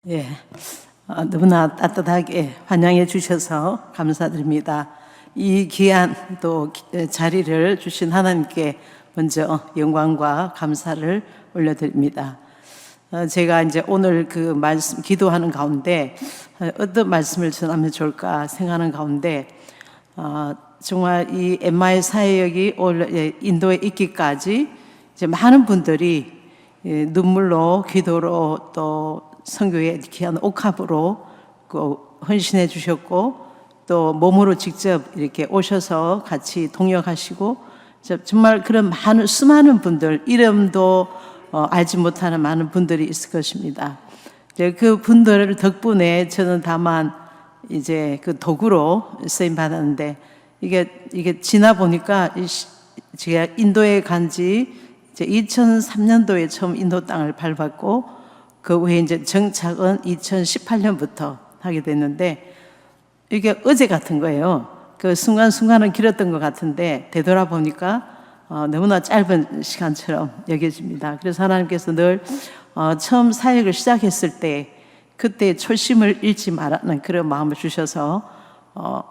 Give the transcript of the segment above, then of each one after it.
예, 너무나 따뜻하게 환영해 주셔서 감사드립니다. 이 귀한 또 자리를 주신 하나님께 먼저 영광과 감사를 올려드립니다. 제가 이제 오늘 그 말씀 기도하는 가운데 어떤 말씀을 전하면 좋을까 생각하는 가운데 정말 이 엠마의 사역이 인도에 있기까지 이제 많은 분들이 눈물로 기도로 또 선교에 귀한 옥합으로 헌신해 주셨고 또 몸으로 직접 이렇게 오셔서 같이 동역하시고 정말 그런 수많은 분들 이름도 알지 못하는 많은 분들이 있을 것입니다. 그 분들 덕분에 저는 다만 이제 그 도구로 쓰임 받았는데 이게 지나 보니까 제가 인도에 간지 이제 2003년도에 처음 인도 땅을 밟았고 그 후에 이제 정착은 2018년부터 하게 됐는데 이게 어제 같은 거예요. 그 순간순간은 길었던 것 같은데 되돌아보니까 너무나 짧은 시간처럼 여겨집니다. 그래서 하나님께서 늘 처음 사역을 시작했을 때 그때 초심을 잃지 말라는 그런 마음을 주셔서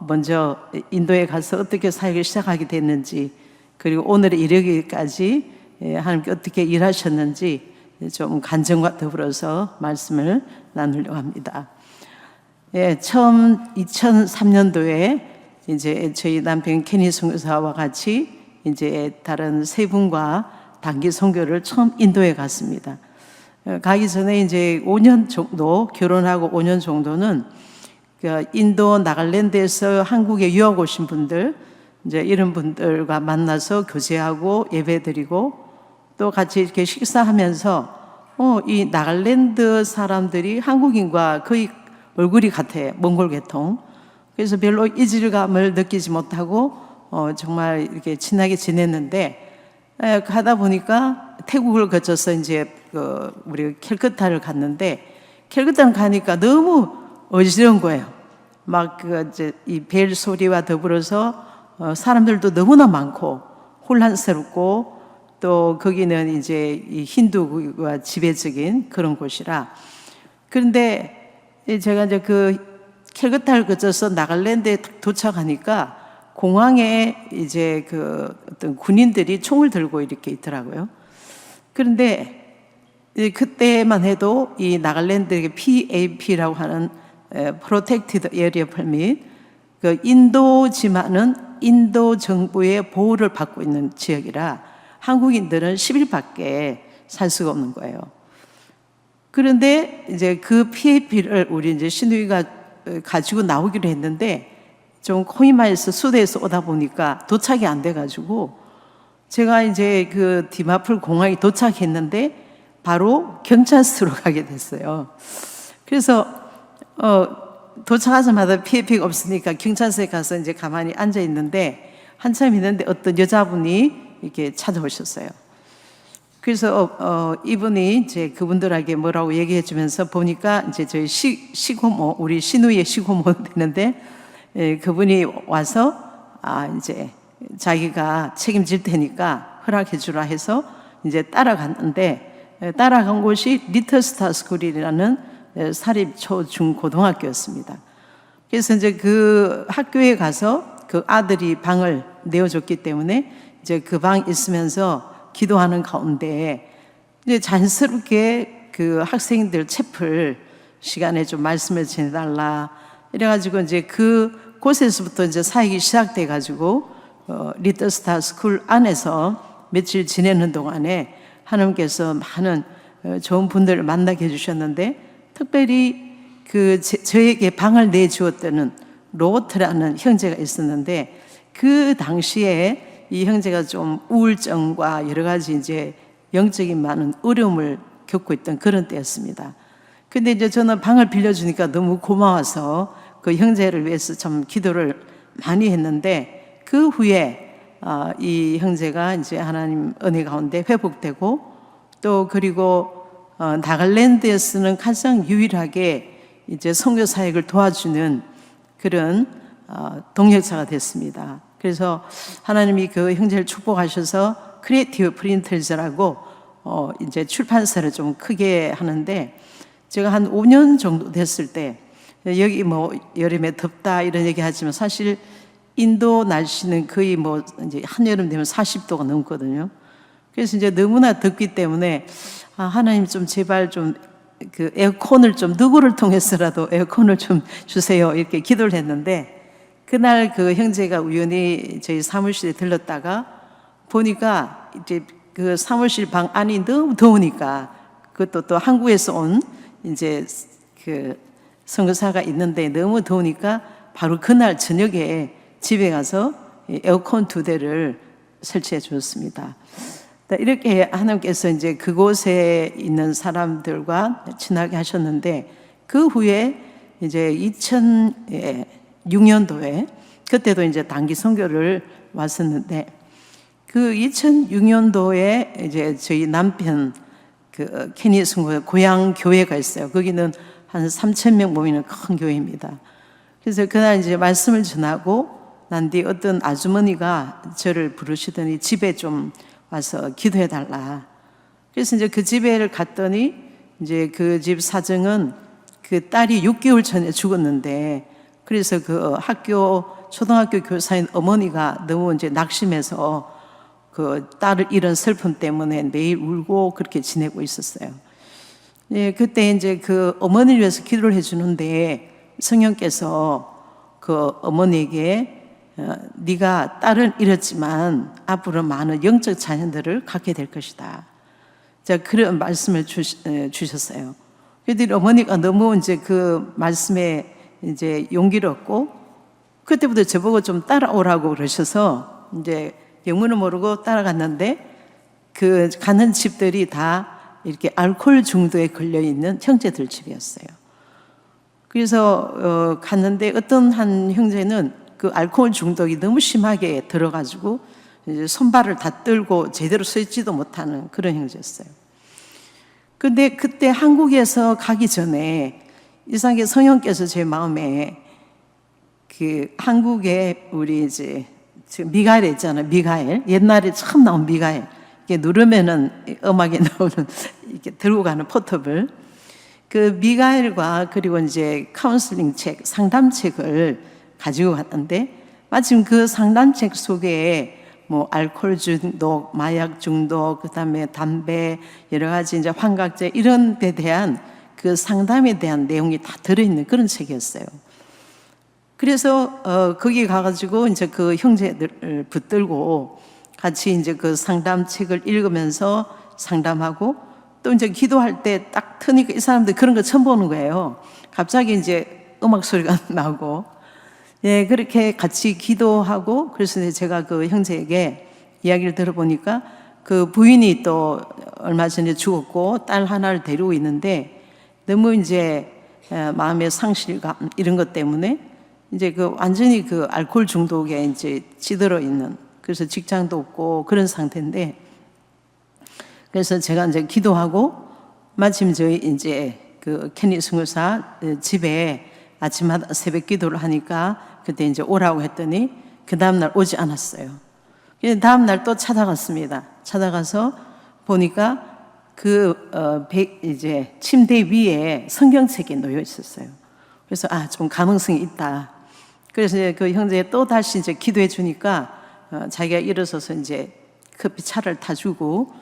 먼저 인도에 가서 어떻게 사역을 시작하게 됐는지 그리고 오늘에 이르기까지 하나님께 어떻게 일하셨는지 좀 간증과 더불어서 말씀을 나누려고 합니다. 처음 2003년도에 이제 저희 남편 케니 선교사와 같이 이제 다른 세 분과 단기 선교를 처음 인도에 갔습니다. 가기 전에 이제 5년 정도 결혼하고 5년 정도는 인도 나갈랜드에서 한국에 유학 오신 분들 이제 이런 분들과 만나서 교제하고 예배드리고 또 같이 이렇게 식사하면서 이 나갈랜드 사람들이 한국인과 거의 얼굴이 같아요. 몽골 계통. 그래서 별로 이질감을 느끼지 못하고 정말 이렇게 친하게 지냈는데 가다 보니까 태국을 거쳐서 이제 우리 캘커타를 갔는데 캘커타를 가니까 너무 어지러운 거예요. 막 이 벨 소리와 더불어서 사람들도 너무나 많고 혼란스럽고 또 거기는 이제 이 힌두가 지배적인 그런 곳이라 그런데 제가 이제 그 캘커타를 거쳐서 나갈랜드에 도착하니까 공항에 이제 그 어떤 군인들이 총을 들고 이렇게 있더라고요. 그런데 그때만 해도 이 나갈랜드의 PAP라고 하는 Protected Area Permit 그 인도지만은 인도 정부의 보호를 받고 있는 지역이라 한국인들은 10일밖에 살 수가 없는 거예요. 그런데 이제 그 PAP를 우리 이제 신우이가 가지고 나오기로 했는데 좀 코히마에서 수도에서 오다 보니까 도착이 안 돼가지고 제가 이제 그 디마풀 공항에 도착했는데 바로 경찰서로 가게 됐어요. 그래서 도착하자마자 PAP가 없으니까 경찰서에 가서 이제 가만히 앉아 있는데 한참 있는데 어떤 여자분이 이렇게 찾아오셨어요. 그래서 이분이 이제 그분들에게 뭐라고 얘기해 주면서 보니까 이제 저희 시고모, 우리 신우의 시고모 되는데 그분이 와서 이제 자기가 책임질 테니까 허락해 주라 해서 이제 따라갔는데 따라간 곳이 리틀스타 스쿨이라는 사립 초중 고등학교였습니다. 그래서 이제 그 학교에 가서 그 아들이 방을 내어줬기 때문에 이제 그 방 있으면서 기도하는 가운데 이제 자연스럽게 그 학생들 채플 시간에 좀 말씀을 전해달라 이래가지고 이제 그 곳에서부터 이제 사역이 시작돼 가지고 리틀스타 스쿨 안에서 며칠 지내는 동안에 하나님께서 많은 좋은 분들을 만나게 해주셨는데 특별히 저에게 방을 내주었다는 로버트라는 형제가 있었는데 그 당시에 이 형제가 좀 우울증과 여러 가지 이제 영적인 많은 어려움을 겪고 있던 그런 때였습니다. 근데 이제 저는 방을 빌려주니까 너무 고마워서 그 형제를 위해서 참 기도를 많이 했는데 그 후에 이 형제가 이제 하나님 은혜 가운데 회복되고 또 그리고 나갈랜드에서는 가장 유일하게 이제 선교 사역을 도와주는 그런 동역자가 됐습니다. 그래서 하나님이 그 형제를 축복하셔서 크리에이티브 프린터즈라고 이제 출판사를 좀 크게 하는데 제가 한 5년 정도 됐을 때 여기 뭐 여름에 덥다 이런 얘기 하지만 사실 인도 날씨는 거의 뭐 이제 한여름 되면 40도가 넘거든요. 그래서 이제 너무나 덥기 때문에 하나님 좀 제발 좀 그 에어컨을 좀 누구를 통해서라도 에어컨을 좀 주세요 이렇게 기도를 했는데 그날 그 형제가 우연히 저희 사무실에 들렀다가 보니까 이제 그 사무실 방 안이 너무 더우니까 그것도 또 한국에서 온 이제 그 선교사가 있는데 너무 더우니까 바로 그날 저녁에 집에 가서 에어컨 2대를 설치해 주었습니다. 이렇게 하나님께서 이제 그곳에 있는 사람들과 친하게 하셨는데 그 후에 이제 2006년도에 그때도 이제 단기 선교를 왔었는데 그 2006년도에 이제 저희 남편 그 케니 선교의 고향 교회가 있어요. 거기는 한 3,000명 모이는 큰 교회입니다. 그래서 그날 이제 말씀을 전하고 난 뒤 어떤 아주머니가 저를 부르시더니 집에 좀 와서 기도해 달라. 그래서 이제 그 집에를 갔더니 이제 그 집 사정은 그 딸이 6개월 전에 죽었는데 그래서 그 초등학교 교사인 어머니가 너무 이제 낙심해서 그 딸을 잃은 슬픔 때문에 매일 울고 그렇게 지내고 있었어요. 예, 그때 이제 그 어머니를 위해서 기도를 해주는데 성령께서 그 어머니에게 네가 딸을 잃었지만 앞으로 많은 영적 자녀들을 갖게 될 것이다. 자, 그런 말씀을 주셨어요. 그런데 어머니가 너무 이제 그 말씀에 이제 용기를 얻고 그때부터 저보고 좀 따라오라고 그러셔서 이제 영문을 모르고 따라갔는데 그 가는 집들이 다 이렇게 알코올 중독에 걸려 있는 형제들 집이었어요. 그래서 갔는데 어떤 한 형제는 그 알코올 중독이 너무 심하게 들어가지고 이제 손발을 다 떨고 제대로 서 있지도 못하는 그런 형제였어요. 근데 그때 한국에서 가기 전에 이상하게 성령께서 제 마음에 그 한국에 우리 이제 미가엘 있잖아요. 미가엘. 옛날에 처음 나온 미가엘. 이게 누르면은 음악에 나오는 이렇게 들고 가는 포터블. 그 미가엘과 그리고 이제 카운슬링 책, 상담책을 가지고 갔는데 마침 그 상담책 속에 뭐 알코올 중독, 마약 중독, 그다음에 담배, 여러 가지 이제 환각제 이런 데 대한 그 상담에 대한 내용이 다 들어있는 그런 책이었어요. 그래서 거기 가가지고 이제 그 형제들을 붙들고 같이 이제 그 상담책을 읽으면서 상담하고 또 이제 기도할 때 딱 트니까 이 사람들 그런 거 처음 보는 거예요. 갑자기 이제 음악 소리가 나고 예, 그렇게 같이 기도하고 그래서 제가 그 형제에게 이야기를 들어보니까 그 부인이 또 얼마 전에 죽었고 딸 하나를 데리고 있는데 너무 이제 마음의 상실감 이런 것 때문에 이제 그 완전히 그 알코올 중독에 이제 찌들어 있는 그래서 직장도 없고 그런 상태인데 그래서 제가 이제 기도하고 마침 저희 이제 그 케니 선교사 집에 아침마다 새벽 기도를 하니까 그때 이제 오라고 했더니 그 다음날 오지 않았어요. 다음날 또 찾아갔습니다. 찾아가서 보니까 이제 침대 위에 성경책이 놓여 있었어요. 그래서 좀 가능성이 있다. 그래서 이제 그 형제 또 다시 이제 기도해 주니까 자기가 일어서서 이제 커피 차를 타주고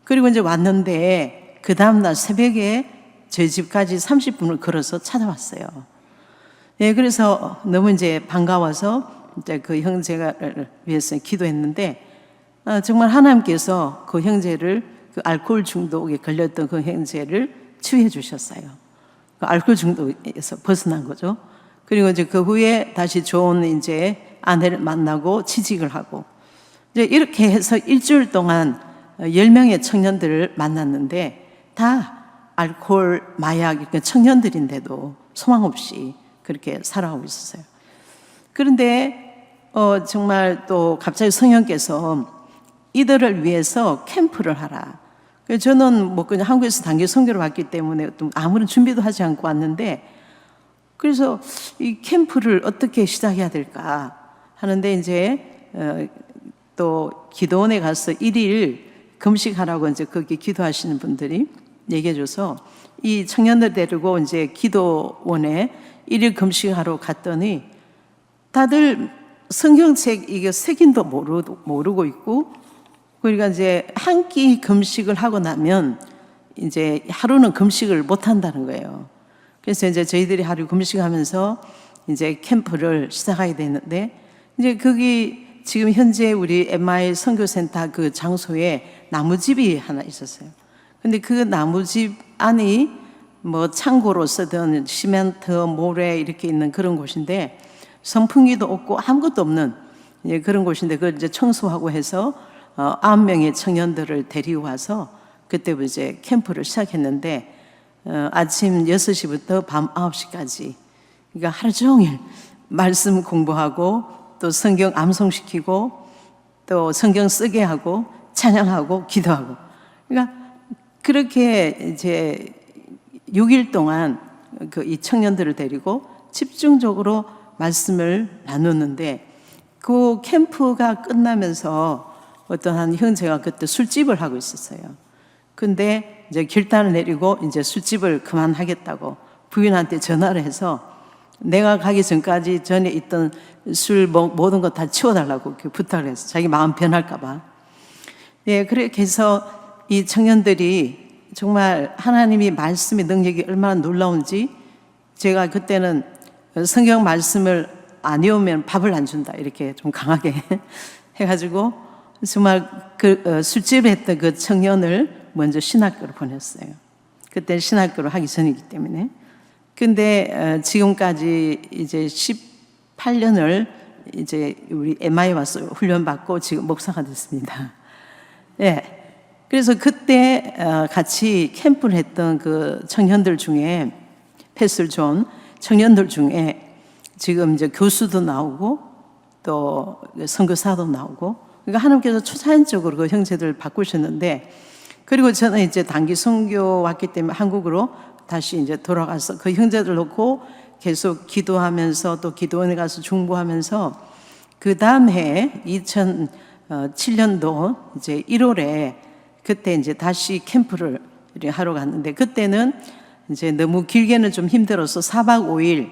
그리고 이제 왔는데 그 다음날 새벽에 저희 집까지 30분을 걸어서 찾아왔어요. 예, 그래서 너무 이제 반가워서 이제 그 형제를 위해서 기도했는데 정말 하나님께서 그 형제를 그 알코올 중독에 걸렸던 그 형제를 치유해 주셨어요. 그 알코올 중독에서 벗어난 거죠. 그리고 이제 그 후에 다시 좋은 이제 아내를 만나고 취직을 하고 이제 이렇게 해서 일주일 동안 10명의 청년들을 만났는데 다 알코올, 마약 이렇게 청년들인데도 소망 없이 그렇게 살아가고 있었어요. 그런데 정말 또 갑자기 성령께서 이들을 위해서 캠프를 하라. 그래서 저는 뭐 그냥 한국에서 단기 선교를 왔기 때문에 아무런 준비도 하지 않고 왔는데 그래서 이 캠프를 어떻게 시작해야 될까 하는데 이제 또 기도원에 가서 1일 금식하라고 이제 거기 기도하시는 분들이 얘기해줘서 이 청년들 데리고 이제 기도원에 일일 금식하러 갔더니 다들 성경책 이게 색인도 모르고 있고, 그러니까 이제 한 끼 금식을 하고 나면 이제 하루는 금식을 못 한다는 거예요. 그래서 이제 저희들이 하루 금식하면서 이제 캠프를 시작하게 됐는데, 이제 거기 지금 현재 우리 MI 선교센터 그 장소에 나무집이 하나 있었어요. 근데 그 나무집 안이 뭐 창고로 쓰던 시멘트, 모래 이렇게 있는 그런 곳인데, 선풍기도 없고 아무것도 없는 그런 곳인데, 그걸 이제 청소하고 해서 9명의 청년들을 데리고 와서 그때부터 이제 캠프를 시작했는데, 아침 6시부터 밤 9시까지, 그러니까 하루 종일 말씀 공부하고 또 성경 암송시키고 또 성경 쓰게 하고 찬양하고 기도하고, 그러니까 그렇게 이제 6일 동안 그 이 청년들을 데리고 집중적으로 말씀을 나누는데, 그 캠프가 끝나면서 어떤 한 형제가 그때 술집을 하고 있었어요. 근데 이제 결단을 내리고 이제 술집을 그만하겠다고 부인한테 전화를 해서 내가 가기 전까지 전에 있던 술 모든 거 다 치워달라고 부탁을 했어. 자기 마음 변할까봐. 예, 그렇게 해서 이 청년들이 정말 하나님이 말씀의 능력이 얼마나 놀라운지, 제가 그때는 성경 말씀을 안 외우면 밥을 안 준다 이렇게 좀 강하게 해가지고 정말 그 술집에 했던 그 청년을 먼저 신학교로 보냈어요. 그때 신학교를 하기 전이기 때문에. 근데 지금까지 이제 18년을 이제 우리 MI에 와서 훈련받고 지금 목사가 됐습니다. 예. 그래서 그때 같이 캠프를 했던 그 청년들 중에, 패슬 존 청년들 중에 지금 이제 교수도 나오고 또 선교사도 나오고, 그러니까 하나님께서 초자연적으로 그 형제들을 바꾸셨는데, 그리고 저는 이제 단기 선교 왔기 때문에 한국으로 다시 이제 돌아가서 그 형제들 놓고 계속 기도하면서 또 기도원에 가서 중보하면서, 그 다음 해 2007년도 이제 1월에 그때 이제 다시 캠프를 하러 갔는데, 그때는 이제 너무 길게는 좀 힘들어서 4박 5일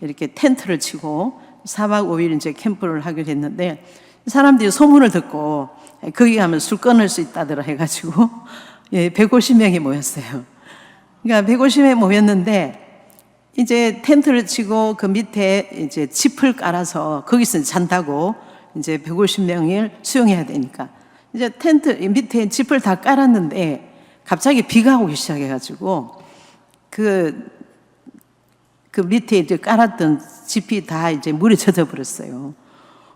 이렇게 텐트를 치고 4박 5일 이제 캠프를 하게 됐는데, 사람들이 소문을 듣고 거기 가면 술 끊을 수 있다더라 해가지고 150명이 모였어요. 그러니까 150명이 모였는데, 이제 텐트를 치고 그 밑에 이제 짚을 깔아서 거기서 잔다고, 이제 150명을 수용해야 되니까 이제 텐트 밑에 짚을 다 깔았는데 갑자기 비가 오기 시작해가지고 그 밑에 이제 깔았던 짚이 다 이제 물에 젖어 버렸어요.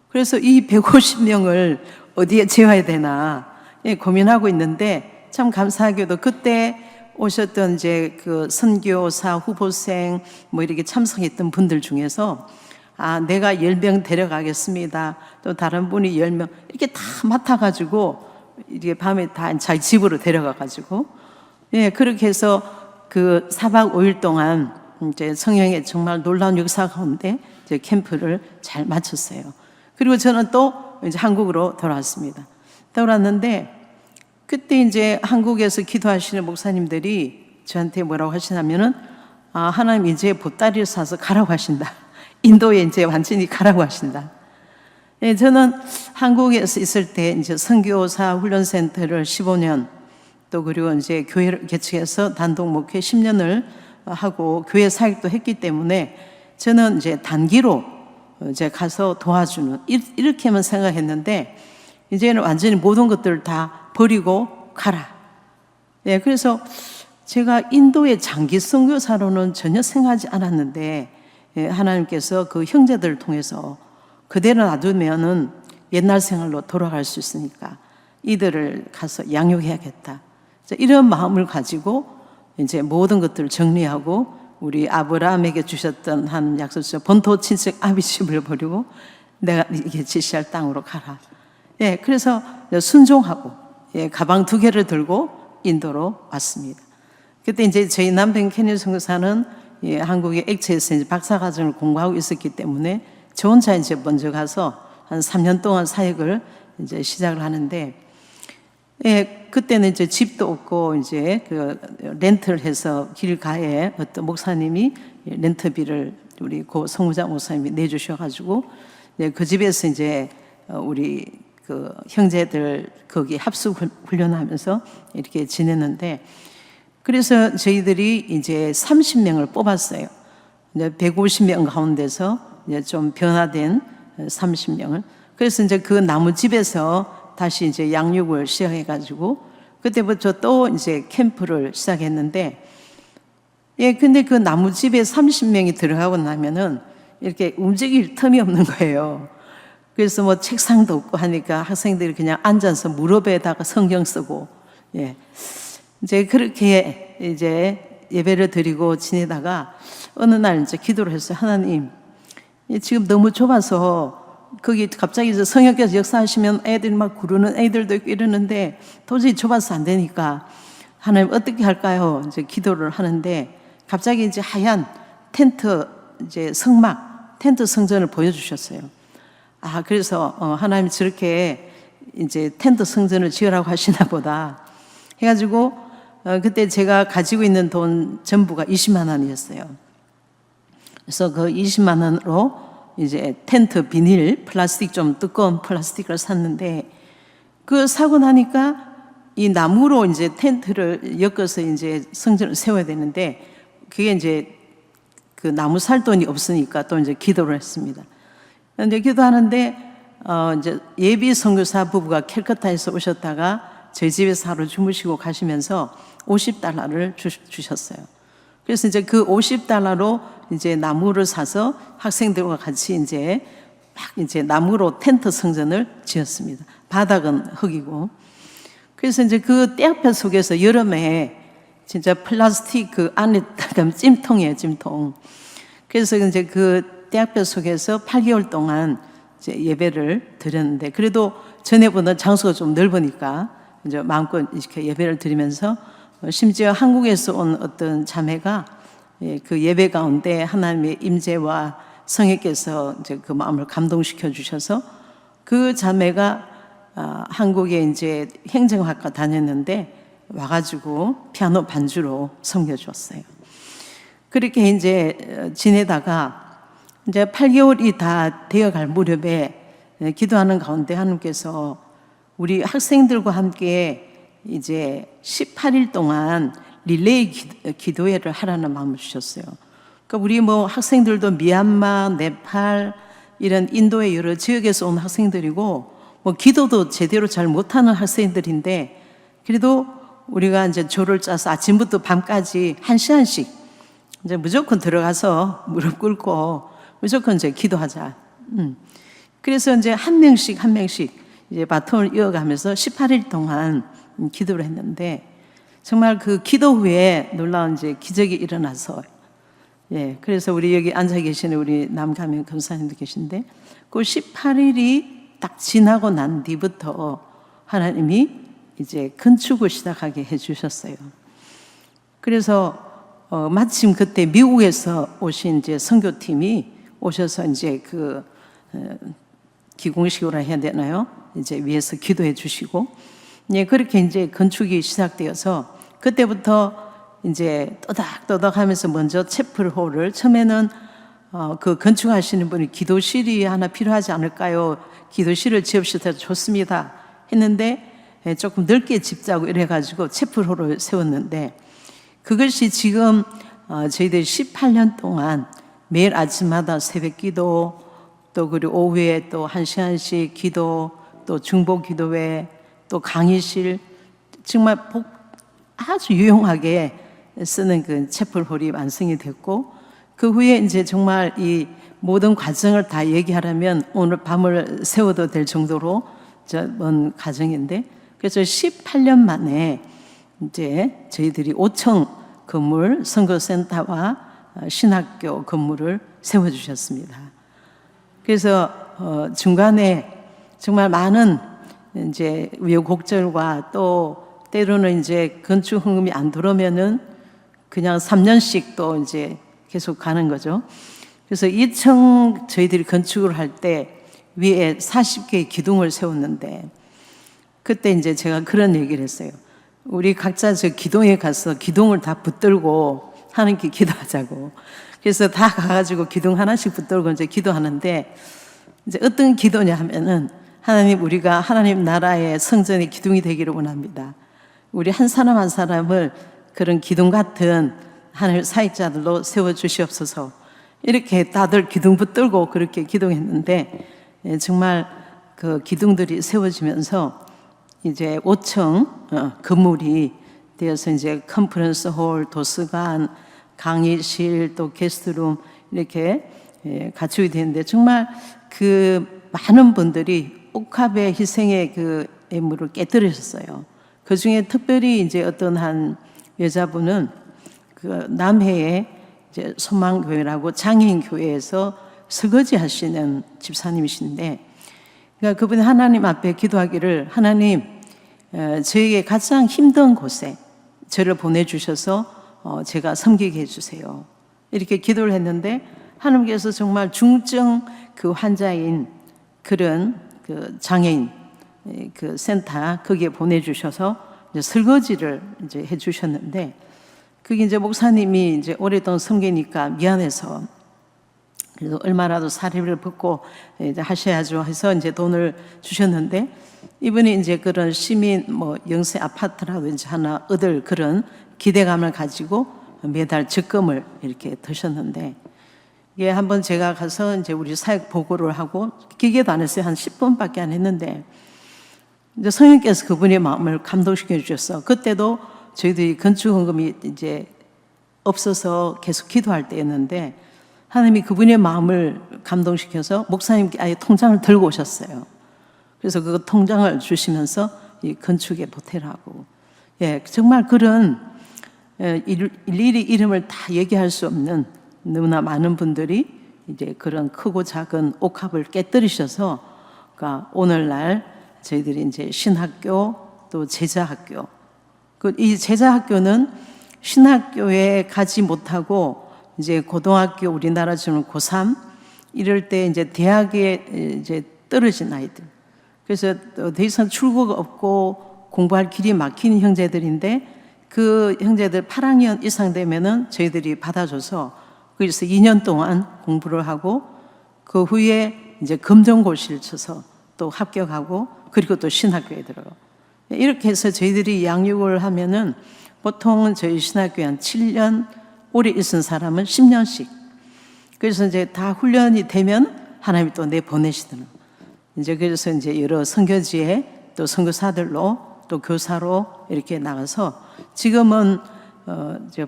그래서 이 150명을 어디에 재워야 되나 고민하고 있는데, 참 감사하게도 그때 오셨던 이제 그 선교사 후보생 뭐 이렇게 참석했던 분들 중에서 내가 10명 데려가겠습니다. 또 다른 분이 10명 이렇게 다 맡아가지고 이렇게 밤에 다 자기 집으로 데려가가지고, 그렇게 해서 그 4박 5일 동안 이제 성령의 정말 놀라운 역사 가운데 이제 캠프를 잘 마쳤어요. 그리고 저는 또 이제 한국으로 돌아왔습니다. 돌아왔는데, 그때 이제 한국에서 기도하시는 목사님들이 저한테 뭐라고 하시냐면은, 하나님 이제 보따리를 사서 가라고 하신다. 인도에 이제 완전히 가라고 하신다. 저는 한국에서 있을 때 이제 선교사 훈련센터를 15년, 또 그리고 이제 교회를 개척해서 단독 목회 10년을 하고 교회 사역도 했기 때문에 저는 이제 단기로 이제 가서 도와주는 이렇게만 생각했는데, 이제는 완전히 모든 것들을 다 버리고 가라. 그래서 제가 인도의 장기 선교사로는 전혀 생각하지 않았는데, 하나님께서 그 형제들을 통해서 그대로 놔두면은 옛날 생활로 돌아갈 수 있으니까 이들을 가서 양육해야겠다. 이런 마음을 가지고 이제 모든 것들을 정리하고, 우리 아브라함에게 주셨던 한 약속처럼 본토 친척 아비 집을 버리고 내가 이게 지시할 땅으로 가라. 그래서 순종하고 가방 2개를 들고 인도로 왔습니다. 그때 이제 저희 남편 케니 선교사는 한국의 액체에서 이제 박사과정을 공부하고 있었기 때문에 저 혼자 이제 먼저 가서 한 3년 동안 사역을 이제 시작을 하는데, 예, 그때는 이제 집도 없고 이제 그 렌트를 해서 길가에 어떤 목사님이 렌트비를 우리 고 성무장 목사님이 내주셔가지고 그 집에서 이제 우리 그 형제들 거기 합숙 훈련하면서 이렇게 지냈는데, 그래서 저희들이 이제 30명을 뽑았어요. 이제 150명 가운데서 이제 좀 변화된 30명을. 그래서 이제 그 나무집에서 다시 이제 양육을 시작해가지고 그때부터 또 이제 캠프를 시작했는데, 예, 근데 그 나무집에 30명이 들어가고 나면은 이렇게 움직일 틈이 없는 거예요. 그래서 뭐 책상도 없고 하니까 학생들이 그냥 앉아서 무릎에다가 성경 쓰고, 예. 이제 그렇게 이제 예배를 드리고 지내다가 어느 날 이제 기도를 했어요. 하나님, 지금 너무 좁아서 거기 갑자기 이제 성령께서 역사하시면 애들이 막 구르는 애들도 있고 이러는데 도저히 좁아서 안 되니까 하나님 어떻게 할까요? 이제 기도를 하는데 갑자기 이제 하얀 텐트 이제 성막, 텐트 성전을 보여주셨어요. 아, 그래서 하나님이 저렇게 이제 텐트 성전을 지으라고 하시나 보다 해가지고 그때 제가 가지고 있는 돈 전부가 20만 원이었어요. 그래서 그 20만 원으로 이제 텐트 비닐, 플라스틱 좀 두꺼운 플라스틱을 샀는데, 그 사고 나니까 이 나무로 이제 텐트를 엮어서 이제 성전을 세워야 되는데, 그게 이제 그 나무 살 돈이 없으니까 또 이제 기도를 했습니다. 근데 기도하는데 이제 예비 선교사 부부가 캘커타에서 오셨다가 저희 집에서 하루 주무시고 가시면서 $50를 주셨어요. 그래서 이제 그 $50로 이제 나무를 사서 학생들과 같이 이제 막 이제 나무로 텐트 성전을 지었습니다. 바닥은 흙이고. 그래서 이제 그 떼약볕 속에서 여름에 진짜 플라스틱 그 안에 찜통이에요, 찜통. 그래서 이제 그 떼약볕 속에서 8개월 동안 이제 예배를 드렸는데, 그래도 전에보다 장소가 좀 넓으니까 이제 마음껏 이렇게 예배를 드리면서, 심지어 한국에서 온 어떤 자매가 그 예배 가운데 하나님의 임재와 성령께서 이제 그 마음을 감동시켜 주셔서 그 자매가 한국에 이제 행정학과 다녔는데 와가지고 피아노 반주로 섬겨주었어요. 그렇게 이제 지내다가 이제 8개월이 다 되어갈 무렵에 기도하는 가운데 하나님께서 우리 학생들과 함께 이제 18일 동안 릴레이 기도회를 하라는 마음을 주셨어요. 그러니까 우리 뭐 학생들도 미얀마, 네팔 이런 인도의 여러 지역에서 온 학생들이고 뭐 기도도 제대로 잘 못하는 학생들인데, 그래도 우리가 이제 조를 짜서 아침부터 밤까지 1시간씩 이제 무조건 들어가서 무릎 꿇고 무조건 이제 기도하자. 그래서 이제 한 명씩 이제 바톤을 이어가면서 18일 동안 기도를 했는데, 정말 그 기도 후에 놀라운 이제 기적이 일어나서, 예, 그래서 우리 여기 앉아 계시는 우리 남가면 검사님도 계신데, 그 18일이 딱 지나고 난 뒤부터 하나님이 이제 건축을 시작하게 해주셨어요. 그래서 마침 그때 미국에서 오신 이제 선교팀이 오셔서 이제 그 기공식으로 해야 되나요? 이제 위에서 기도해 주시고, 예, 그렇게 이제 건축이 시작되어서 그때부터 이제 또닥또닥 하면서 먼저 채플홀을 처음에는 그 건축하시는 분이 기도실이 하나 필요하지 않을까요? 기도실을 지읍시다. 좋습니다. 했는데 조금 넓게 짓자고 이래가지고 채플홀을 세웠는데, 그것이 지금 저희들이 18년 동안 매일 아침마다 새벽 기도, 또 그리고 오후에 또 1시간씩 기도, 또 중보 기도회, 또 강의실, 정말 아주 유용하게 쓰는 그 채플홀이 완성이 됐고, 그 후에 이제 정말 이 모든 과정을 다 얘기하려면 오늘 밤을 새워도 될 정도로 먼 과정인데, 그래서 18년 만에 이제 저희들이 5층 건물 선교센터와 신학교 건물을 세워주셨습니다. 그래서 중간에 정말 많은 이제 우여곡절과 또 때로는 이제 건축 헌금이 안 들어오면은 그냥 3년씩 또 이제 계속 가는 거죠. 그래서 2층 저희들이 건축을 할 때 위에 40개의 기둥을 세웠는데, 그때 이제 제가 그런 얘기를 했어요. 우리 각자 저 기동에 가서 기둥을 다 붙들고 하나님께 기도하자고. 그래서 다 가가지고 기둥 하나씩 붙들고 이제 기도하는데, 이제 어떤 기도냐 하면은, 하나님, 우리가 하나님 나라의 성전의 기둥이 되기를 원합니다. 우리 한 사람 한 사람을 그런 기둥 같은 하나님 사역자들로 세워주시옵소서. 이렇게 다들 기둥 붙들고 그렇게 기도했는데, 정말 그 기둥들이 세워지면서 이제 5층 건물이 되어서 이제 컨퍼런스 홀, 도서관, 강의실, 또 게스트룸 이렇게 갖추게 되는데, 정말 그 많은 분들이 옥합의 희생의 그 애물을 깨뜨리셨어요. 그 중에 특별히 이제 어떤 한 여자분은 그 남해에 이제 소망교회라고 장애인 교회에서 설거지 하시는 집사님이신데, 그러니까 그분이 하나님 앞에 기도하기를, 하나님, 저에게 가장 힘든 곳에 저를 보내주셔서 제가 섬기게 해주세요. 이렇게 기도를 했는데, 하나님께서 정말 중증 그 환자인 그런 그 장애인 그 센터 거기에 보내주셔서 이제 설거지를 이제 해주셨는데, 그게 이제 목사님이 이제 오랫동안 섬기니까 미안해서, 그래서 얼마라도 사리를 벗고 이제 하셔야죠 해서 이제 돈을 주셨는데, 이분이 이제 그런 시민 뭐 영세 아파트라든지 하나 얻을 그런 기대감을 가지고 매달 적금을 이렇게 드셨는데, 이게 한번 제가 가서 이제 우리 사역 보고를 하고 기계도 안 했어요. 한 10분밖에 안 했는데, 이제 성령께서 그분의 마음을 감동시켜 주셨어. 그때도 저희들이 건축헌금이 이제 없어서 계속 기도할 때였는데, 하나님이 그분의 마음을 감동시켜서 목사님께 아예 통장을 들고 오셨어요. 그래서 그 통장을 주시면서 이 건축에 보태라고. 예, 정말 그런 일일이 이름을 다 얘기할 수 없는 너무나 많은 분들이 이제 그런 크고 작은 옥합을 깨뜨리셔서, 그러니까 오늘날 저희들이 이제 신학교 또 제자학교, 이 제자학교는 신학교에 가지 못하고 이제 고등학교, 우리나라처럼 고3 이럴 때 이제 대학에 이제 떨어진 아이들, 그래서 더 이상 출구가 없고 공부할 길이 막힌 형제들인데, 그 형제들 8학년 이상 되면은 저희들이 받아줘서 그래서 2년 동안 공부를 하고 그 후에 이제 검정고시를 쳐서 또 합격하고 그리고 또 신학교에 들어요. 이렇게 해서 저희들이 양육을 하면은 보통은 저희 신학교에 한 7년, 오래 있은 사람은 10년씩. 그래서 이제 다 훈련이 되면 하나님이 또 내보내시더라고요. 이제 그래서 이제 여러 선교지에 또 선교사들로 또 교사로 이렇게 나가서 지금은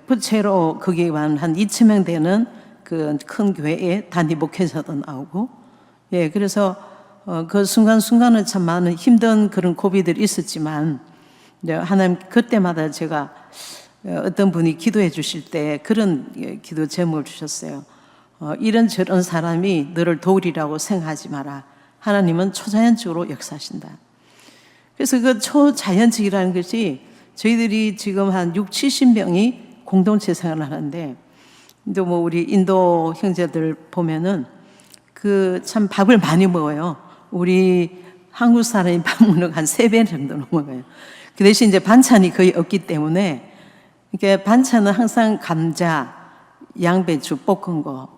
부채로 거기만 한 2,000명 되는 그 큰 교회에 단위 목회자도 나오고, 예, 그래서 그 순간순간은 참 많은 힘든 그런 고비들이 있었지만, 이제 하나님 그때마다 제가 어떤 분이 기도해 주실 때 그런 기도 제목을 주셨어요. 이런저런 사람이 너를 도우리라고 생각하지 마라. 하나님은 초자연적으로 역사하신다. 그래서 그 초자연적이라는 것이 저희들이 지금 한 6, 70명이 공동체 생활을 하는데, 또 뭐 우리 인도 형제들 보면은 그 참 밥을 많이 먹어요. 우리 한국 사람이 밥 먹는 거 한 3배 정도 먹어요. 그 대신 이제 반찬이 거의 없기 때문에, 이게 반찬은 항상 감자, 양배추 볶은 거,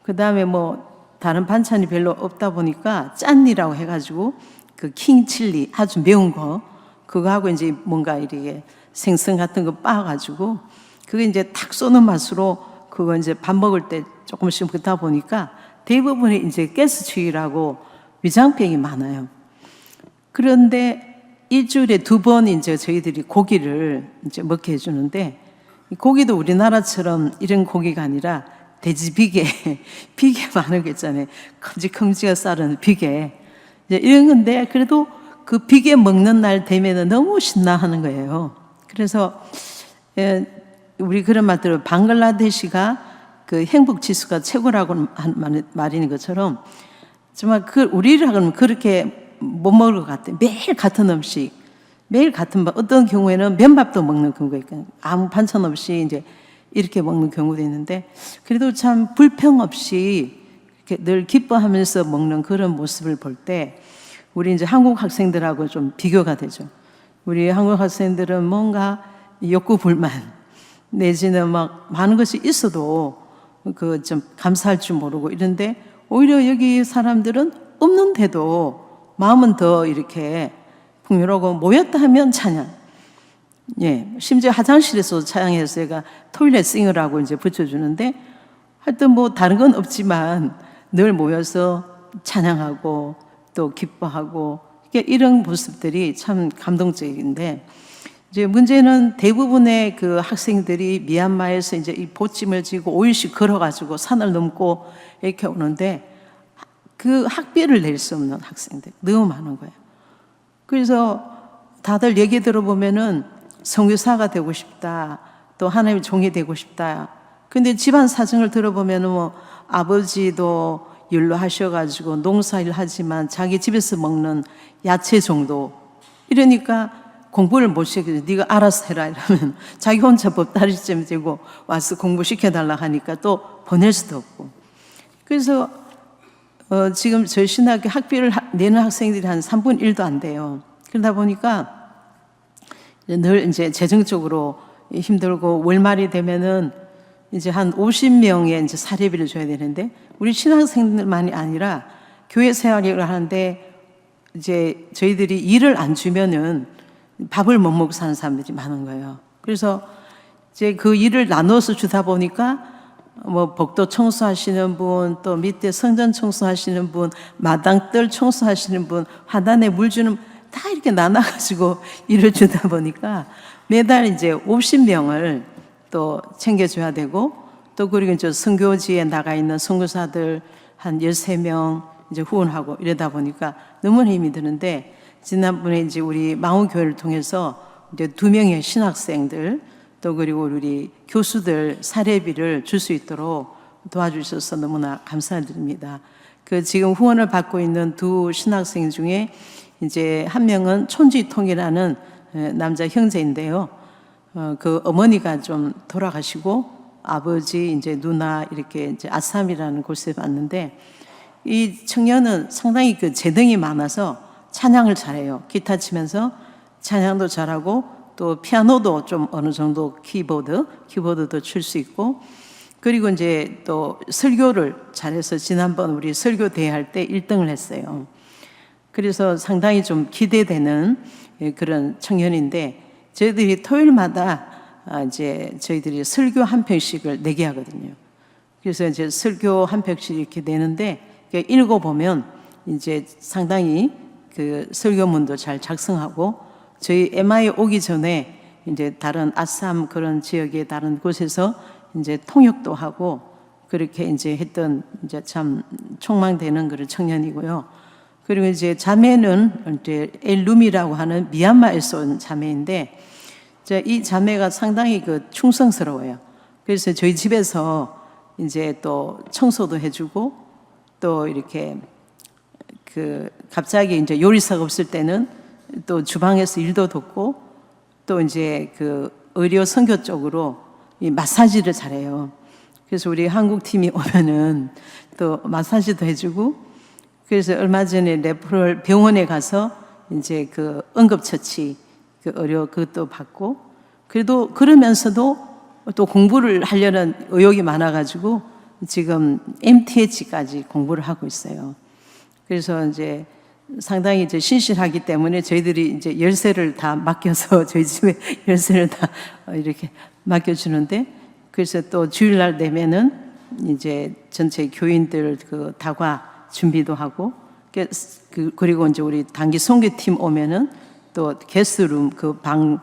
그 다음에 뭐 다른 반찬이 별로 없다 보니까 짠이라고 해가지고 그 킹칠리 아주 매운 거, 그거 하고 이제 뭔가 이렇게 생선 같은 거 빻아가지고 그게 이제 탁 쏘는 맛으로 그거 이제 밥 먹을 때 조금씩 먹다 보니까 대부분이 이제 가스치기라고 위장병이 많아요. 그런데 일주일에 2번 이제 저희들이 고기를 이제 먹게 해주는데, 고기도 우리나라처럼 이런 고기가 아니라 돼지 비계, 비계 많은 거 있잖아요. 큼직큼직하게 썰은 비계. 이제 이런 건데, 그래도 그 비계 먹는 날 되면은 너무 신나하는 거예요. 그래서 우리 그런 말 들어요. 방글라데시가 그 행복 지수가 최고라고 하는 말인 것처럼, 정말 그 우리라고는 그렇게 못 먹을 것 같아요. 매일 같은 음식, 매일 같은 밥. 어떤 경우에는 면밥도 먹는 경우가 있고 아무 반찬 없이 이제 이렇게 먹는 경우도 있는데, 그래도 참 불평 없이 이렇게 늘 기뻐하면서 먹는 그런 모습을 볼 때 우리 이제 한국 학생들하고 좀 비교가 되죠. 우리 한국 학생들은 뭔가 욕구 불만 내지는 막 많은 것이 있어도 그 좀 감사할 줄 모르고 이런데, 오히려 여기 사람들은 없는데도 마음은 더 이렇게 풍요로고, 모였다 하면 찬양. 예, 심지어 화장실에서 찬양해서 제가 토일렛 싱어라고 이제 붙여주는데, 하여튼 뭐 다른 건 없지만 늘 모여서 찬양하고 또 기뻐하고, 이런 모습들이 참 감동적인데, 이제 문제는 대부분의 그 학생들이 미얀마에서 이제 이 보찜을 지고 5일씩 걸어가지고 산을 넘고 이렇게 오는데, 그 학비를 낼 수 없는 학생들 너무 많은 거예요. 그래서 다들 얘기 들어보면은 선교사가 되고 싶다, 또 하나님의 종이 되고 싶다. 근데 집안 사정을 들어보면은 뭐 아버지도 일로 하셔가지고 농사일 하지만 자기 집에서 먹는 야채 정도, 이러니까 공부를 못 시켜줘. 네가 알아서 해라 이러면 자기 혼자 법다리쯤 되고 와서 공부시켜달라 하니까 또 보낼 수도 없고. 그래서 지금 저희 신학교 학비를 내는 학생들이 한 3분의 1도 안 돼요. 그러다 보니까 늘 이제 재정적으로 힘들고, 월말이 되면은 이제 한 50명의 이제 사례비를 줘야 되는데, 우리 신학생들만이 아니라 교회 생활을 하는데 이제 저희들이 일을 안 주면은 밥을 못 먹고 사는 사람들이 많은 거예요. 그래서 이제 그 일을 나눠서 주다 보니까 뭐 복도 청소하시는 분, 또 밑에 성전 청소하시는 분, 마당들 청소하시는 분, 화단에 물 주는, 다 이렇게 나눠가지고 일을 주다 보니까 매달 이제 50명을 또 챙겨줘야 되고, 또 그리고 이제 선교지에 나가 있는 선교사들 한 13명 이제 후원하고 이러다 보니까 너무 힘이 드는데, 지난번에 이제 우리 망우교회를 통해서 이제 2명의 신학생들, 또 그리고 우리 교수들 사례비를 줄 수 있도록 도와주셔서 너무나 감사드립니다. 그 지금 후원을 받고 있는 2 신학생 중에 이제 한 명은 촌지통이라는 남자 형제인데요. 그 어머니가 좀 돌아가시고 아버지 이제 누나 이렇게 이제 아삼이라는 곳에 왔는데, 이 청년은 상당히 그 재능이 많아서 찬양을 잘해요. 기타 치면서 찬양도 잘하고, 또 피아노도 좀 어느 정도 키보드도 칠 수 있고, 그리고 이제 또 설교를 잘해서 지난번 우리 설교 대회할 때 1등을 했어요. 그래서 상당히 좀 기대되는 그런 청년인데, 저희들이 토요일마다 이제 저희들이 설교 한 편씩을 내게 하거든요. 그래서 이제 설교 한 편씩 이렇게 내는데, 읽어보면 이제 상당히 그 설교문도 잘 작성하고, 저희 MI 오기 전에 이제 다른 아삼 그런 지역의 다른 곳에서 이제 통역도 하고 그렇게 이제 했던 이제 참 촉망되는 그런 청년이고요. 그리고 이제 자매는 이제 엘룸이라고 하는 미얀마에서 온 자매인데, 이 자매가 상당히 그 충성스러워요. 그래서 저희 집에서 이제 또 청소도 해주고, 또 이렇게 그 갑자기 이제 요리사가 없을 때는 또 주방에서 일도 돕고, 또 이제 그 의료 선교 쪽으로 이 마사지를 잘해요. 그래서 우리 한국 팀이 오면은 또 마사지도 해주고, 그래서 얼마 전에 레퍼럴 병원에 가서 이제 그 응급처치 그 의료 그것도 받고, 그래도 그러면서도 또 공부를 하려는 의욕이 많아가지고 지금 MTH까지 공부를 하고 있어요. 그래서 이제 상당히 이제 신실하기 때문에 저희들이 이제 열쇠를 다 맡겨서 저희 집에 열쇠를 다 이렇게 맡겨주는데, 그래서 또 주일날 되면은 이제 전체 교인들 그 다과 준비도 하고, 그리고 이제 우리 단기 선교팀 오면은 또 게스트룸 그 방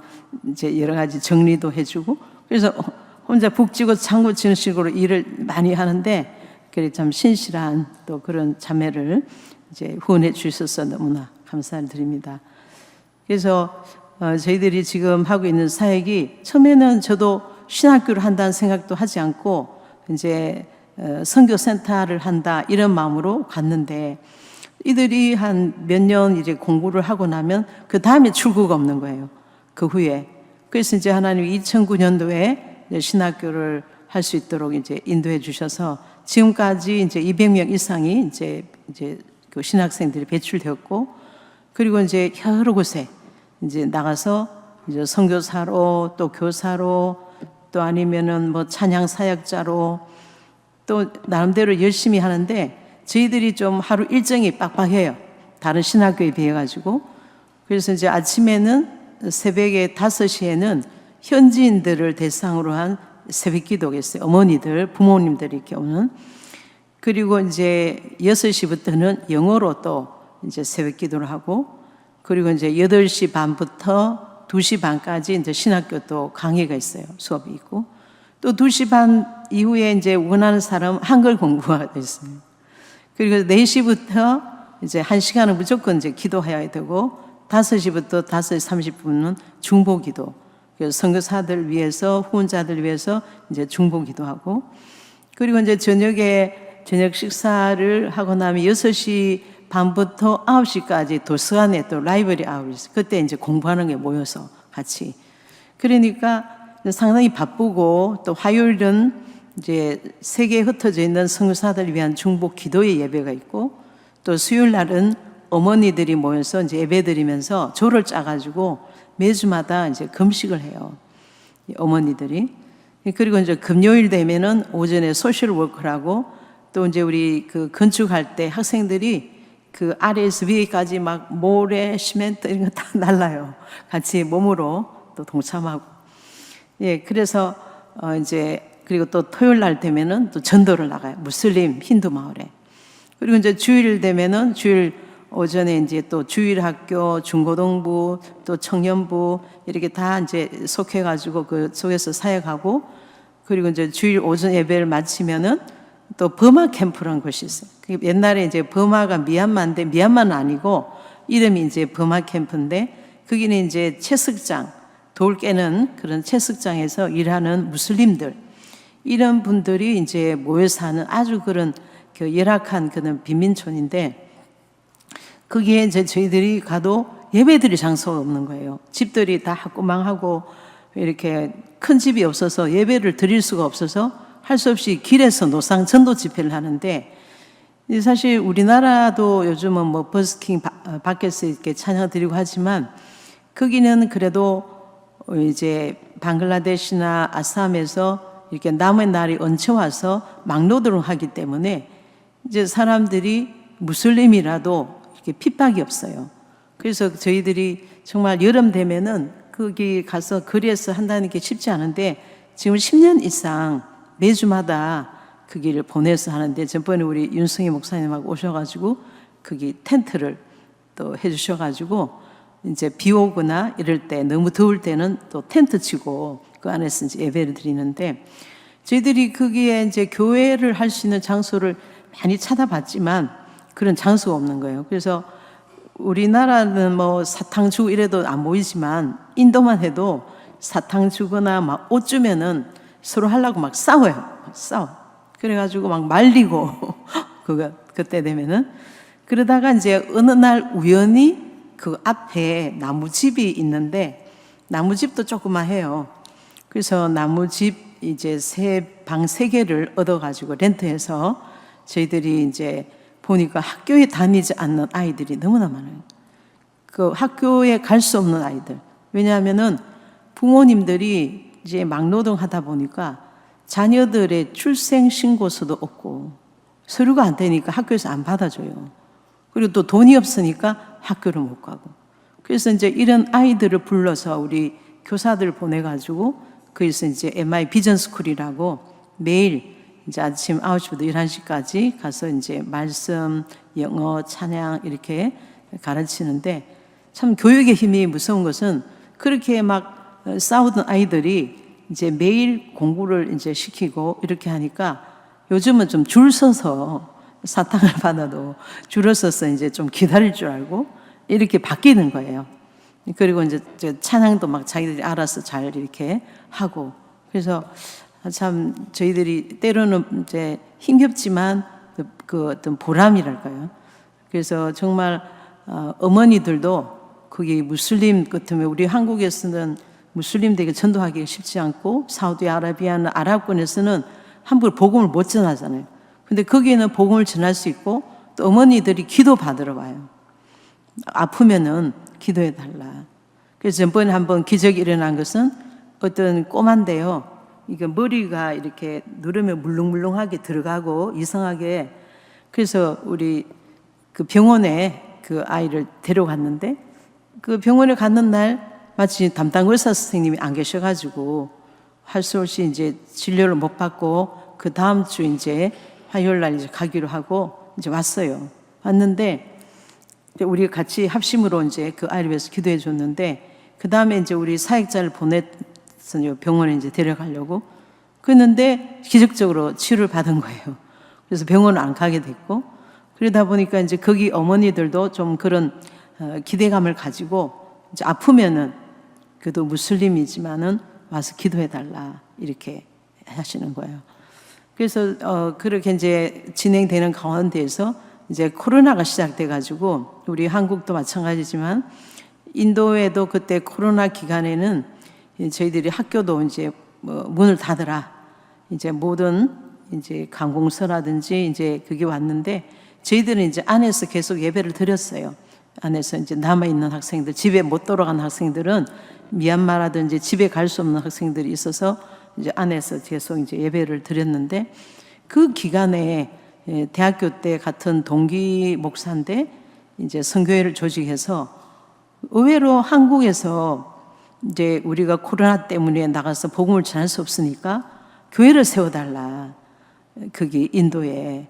이제 여러 가지 정리도 해주고, 그래서 혼자 북치고 장구 치는 식으로 일을 많이 하는데, 그래 참 신실한 또 그런 자매를 이제 후원해 주셔서 너무나 감사드립니다. 그래서 저희들이 지금 하고 있는 사역이, 처음에는 저도 신학교를 한다는 생각도 하지 않고 이제 선교센터를 한다 이런 마음으로 갔는데, 이들이 한 몇 년 이제 공부를 하고 나면 그 다음에 출구가 없는 거예요. 그 후에. 그래서 이제 하나님이 2009년도에 신학교를 할 수 있도록 이제 인도해 주셔서 지금까지 이제 200명 이상이 이제 그 신학생들이 배출되었고, 그리고 이제 여러 곳에 이제 나가서 이제 선교사로 또 교사로 또 아니면은 뭐 찬양 사역자로 또 나름대로 열심히 하는데 저희들이 좀 하루 일정이 빡빡해요. 다른 신학교에 비해 가지고. 그래서 이제 아침에는 새벽에 5시에는 현지인들을 대상으로 한 새벽 기도가 있어요. 어머니들, 부모님들이 이렇게 오는. 그리고 이제 6시부터는 영어로 또 이제 새벽 기도를 하고, 그리고 이제 8시 반부터 2시 반까지 이제 신학교 또 강의가 있어요. 수업이 있고. 또 2시 반 이후에 이제 원하는 사람 한글 공부가 있어요. 그리고 4시부터 이제 1시간은 무조건 이제 기도해야 되고, 5시부터 5시 30분은 중보 기도. 그래서 선교사들 위해서, 후원자들 위해서 이제 중보 기도하고, 그리고 이제 저녁에 저녁 식사를 하고 나면 6시 반부터 9시까지 도서관에 또 라이브러리 아웃이 있어요. 그때 이제 공부하는 게 모여서 같이. 그러니까 상당히 바쁘고, 또 화요일은 이제 세계에 흩어져 있는 선교사들을 위한 중보 기도의 예배가 있고, 또 수요일 날은 어머니들이 모여서 이제 예배 드리면서 조를 짜가지고 매주마다 이제 금식을 해요. 어머니들이. 그리고 이제 금요일 되면은 오전에 소셜 워크라고, 또 이제 우리 그 건축할 때 학생들이 그 아래에서 위에까지 막 모래, 시멘트 이런 거 다 날라요. 같이 몸으로 또 동참하고. 예, 그래서 이제 그리고 또 토요일 날 되면은 또 전도를 나가요. 무슬림 힌두 마을에. 그리고 이제 주일 되면은 주일 오전에 이제 또 주일학교, 중고등부, 또 청년부 이렇게 다 이제 속해가지고 그 속에서 사역하고, 그리고 이제 주일 오전 예배를 마치면은 또 버마 캠프라는 곳이 있어요. 옛날에 이제 버마가 미얀마인데 미얀마는 아니고 이름이 이제 버마 캠프인데, 거기는 이제 채석장, 돌 깨는 그런 채석장에서 일하는 무슬림들, 이런 분들이 이제 모여 사는 아주 그런 그 열악한 그런 빈민촌인데, 거기에 이제 저희들이 가도 예배드릴 장소가 없는 거예요. 집들이 다 하고망하고 이렇게 큰 집이 없어서 예배를 드릴 수가 없어서 할 수 없이 길에서 노상 전도 집회를 하는데, 사실 우리나라도 요즘은 뭐 버스킹 밖에서 이렇게 찬양 드리고 하지만, 거기는 그래도 이제 방글라데시나 아삼에서 이렇게 남의 날이 얹혀와서 막노동을 하기 때문에 이제 사람들이 무슬림이라도 이렇게 핍박이 없어요. 그래서 저희들이 정말 여름 되면은 거기 가서 거리에서 한다는 게 쉽지 않은데, 지금 10년 이상 매주마다 그 길을 보내서 하는데, 전번에 우리 윤성희 목사님하고 오셔가지고 거기 텐트를 또 해주셔가지고 이제 비 오거나 이럴 때, 너무 더울 때는 또 텐트 치고 그 안에서 이제 예배를 드리는데, 저희들이 거기에 이제 교회를 할 수 있는 장소를 많이 찾아봤지만 그런 장소가 없는 거예요. 그래서 우리나라는 뭐 사탕 주고 이래도 안 보이지만, 인도만 해도 사탕 주거나 막 옷 주면은 서로 하려고 막 싸워요. 막 싸워. 그래가지고 막 말리고 그때 되면은. 그러다가 이제 어느 날 우연히 그 앞에 나무집이 있는데, 나무집도 조그마해요. 그래서 나무집 이제 방 3개를 얻어가지고 렌트해서 저희들이 이제 보니까 학교에 다니지 않는 아이들이 너무나 많아요. 그 학교에 갈 수 없는 아이들. 왜냐하면은 부모님들이 이제 막노동 하다 보니까 자녀들의 출생 신고서도 없고 서류가 안 되니까 학교에서 안 받아줘요. 그리고 또 돈이 없으니까 학교를 못 가고. 그래서 이제 이런 아이들을 불러서 우리 교사들 보내가지고 거기서 이제 MI 비전 스쿨이라고 매일 이제 아침 9시부터 11시까지 가서 이제 말씀, 영어, 찬양 이렇게 가르치는데, 참 교육의 힘이 무서운 것은 그렇게 막 싸우던 아이들이 이제 매일 공부를 이제 시키고 이렇게 하니까, 요즘은 좀 줄 서서 사탕을 받아도 줄을 서서 이제 좀 기다릴 줄 알고 이렇게 바뀌는 거예요. 그리고 이제 찬양도 막 자기들이 알아서 잘 이렇게 하고. 그래서 참 저희들이 때로는 이제 힘겹지만 그 어떤 보람이랄까요. 그래서 정말 어머니들도 거기 무슬림 같으면, 우리 한국에서는 무슬림들에게 전도하기가 쉽지 않고, 사우디아라비아나 아랍권에서는 함부로 복음을 못 전하잖아요. 근데 거기에는 복음을 전할 수 있고, 또 어머니들이 기도 받으러 와요. 아프면은 기도해 달라. 그래서 전번에 한번 기적이 일어난 것은 어떤 꼬마인데요. 이게 머리가 이렇게 누르면 물렁물렁하게 들어가고 이상하게, 그래서 우리 그 병원에 그 아이를 데려갔는데, 그 병원에 갔는 날 마치 담당 의사 선생님이 안 계셔가지고 할 수 없이 이제 진료를 못 받고 그 다음 주 이제 화요일 날 이제 가기로 하고 이제 왔어요. 왔는데 우리 같이 합심으로 이제 그 아이를 위해서 기도해 줬는데, 그 다음에 이제 우리 사역자를 보냈어요. 병원에 이제 데려가려고. 그랬는데 기적적으로 치료를 받은 거예요. 그래서 병원을 안 가게 됐고, 그러다 보니까 이제 거기 어머니들도 좀 그런 기대감을 가지고 이제 아프면은 그래도 무슬림이지만은 와서 기도해 달라 이렇게 하시는 거예요. 그래서 그렇게 이제 진행되는 가운데에서 이제 코로나가 시작돼 가지고 우리 한국도 마찬가지지만 인도에도 그때 코로나 기간에는 저희들이 학교도 이제 문을 닫으라, 이제 모든 이제 관공서라든지 이제 그게 왔는데, 저희들은 이제 안에서 계속 예배를 드렸어요. 안에서 이제 남아 있는 학생들, 집에 못 돌아간 학생들은 미얀마라든지 집에 갈 수 없는 학생들이 있어서 이제 안에서 계속 이제 예배를 드렸는데, 그 기간에 대학교 때 같은 동기 목사인데 이제 선교회를 조직해서 의외로 한국에서 이제 우리가 코로나 때문에 나가서 복음을 전할 수 없으니까 교회를 세워달라, 거기 인도에.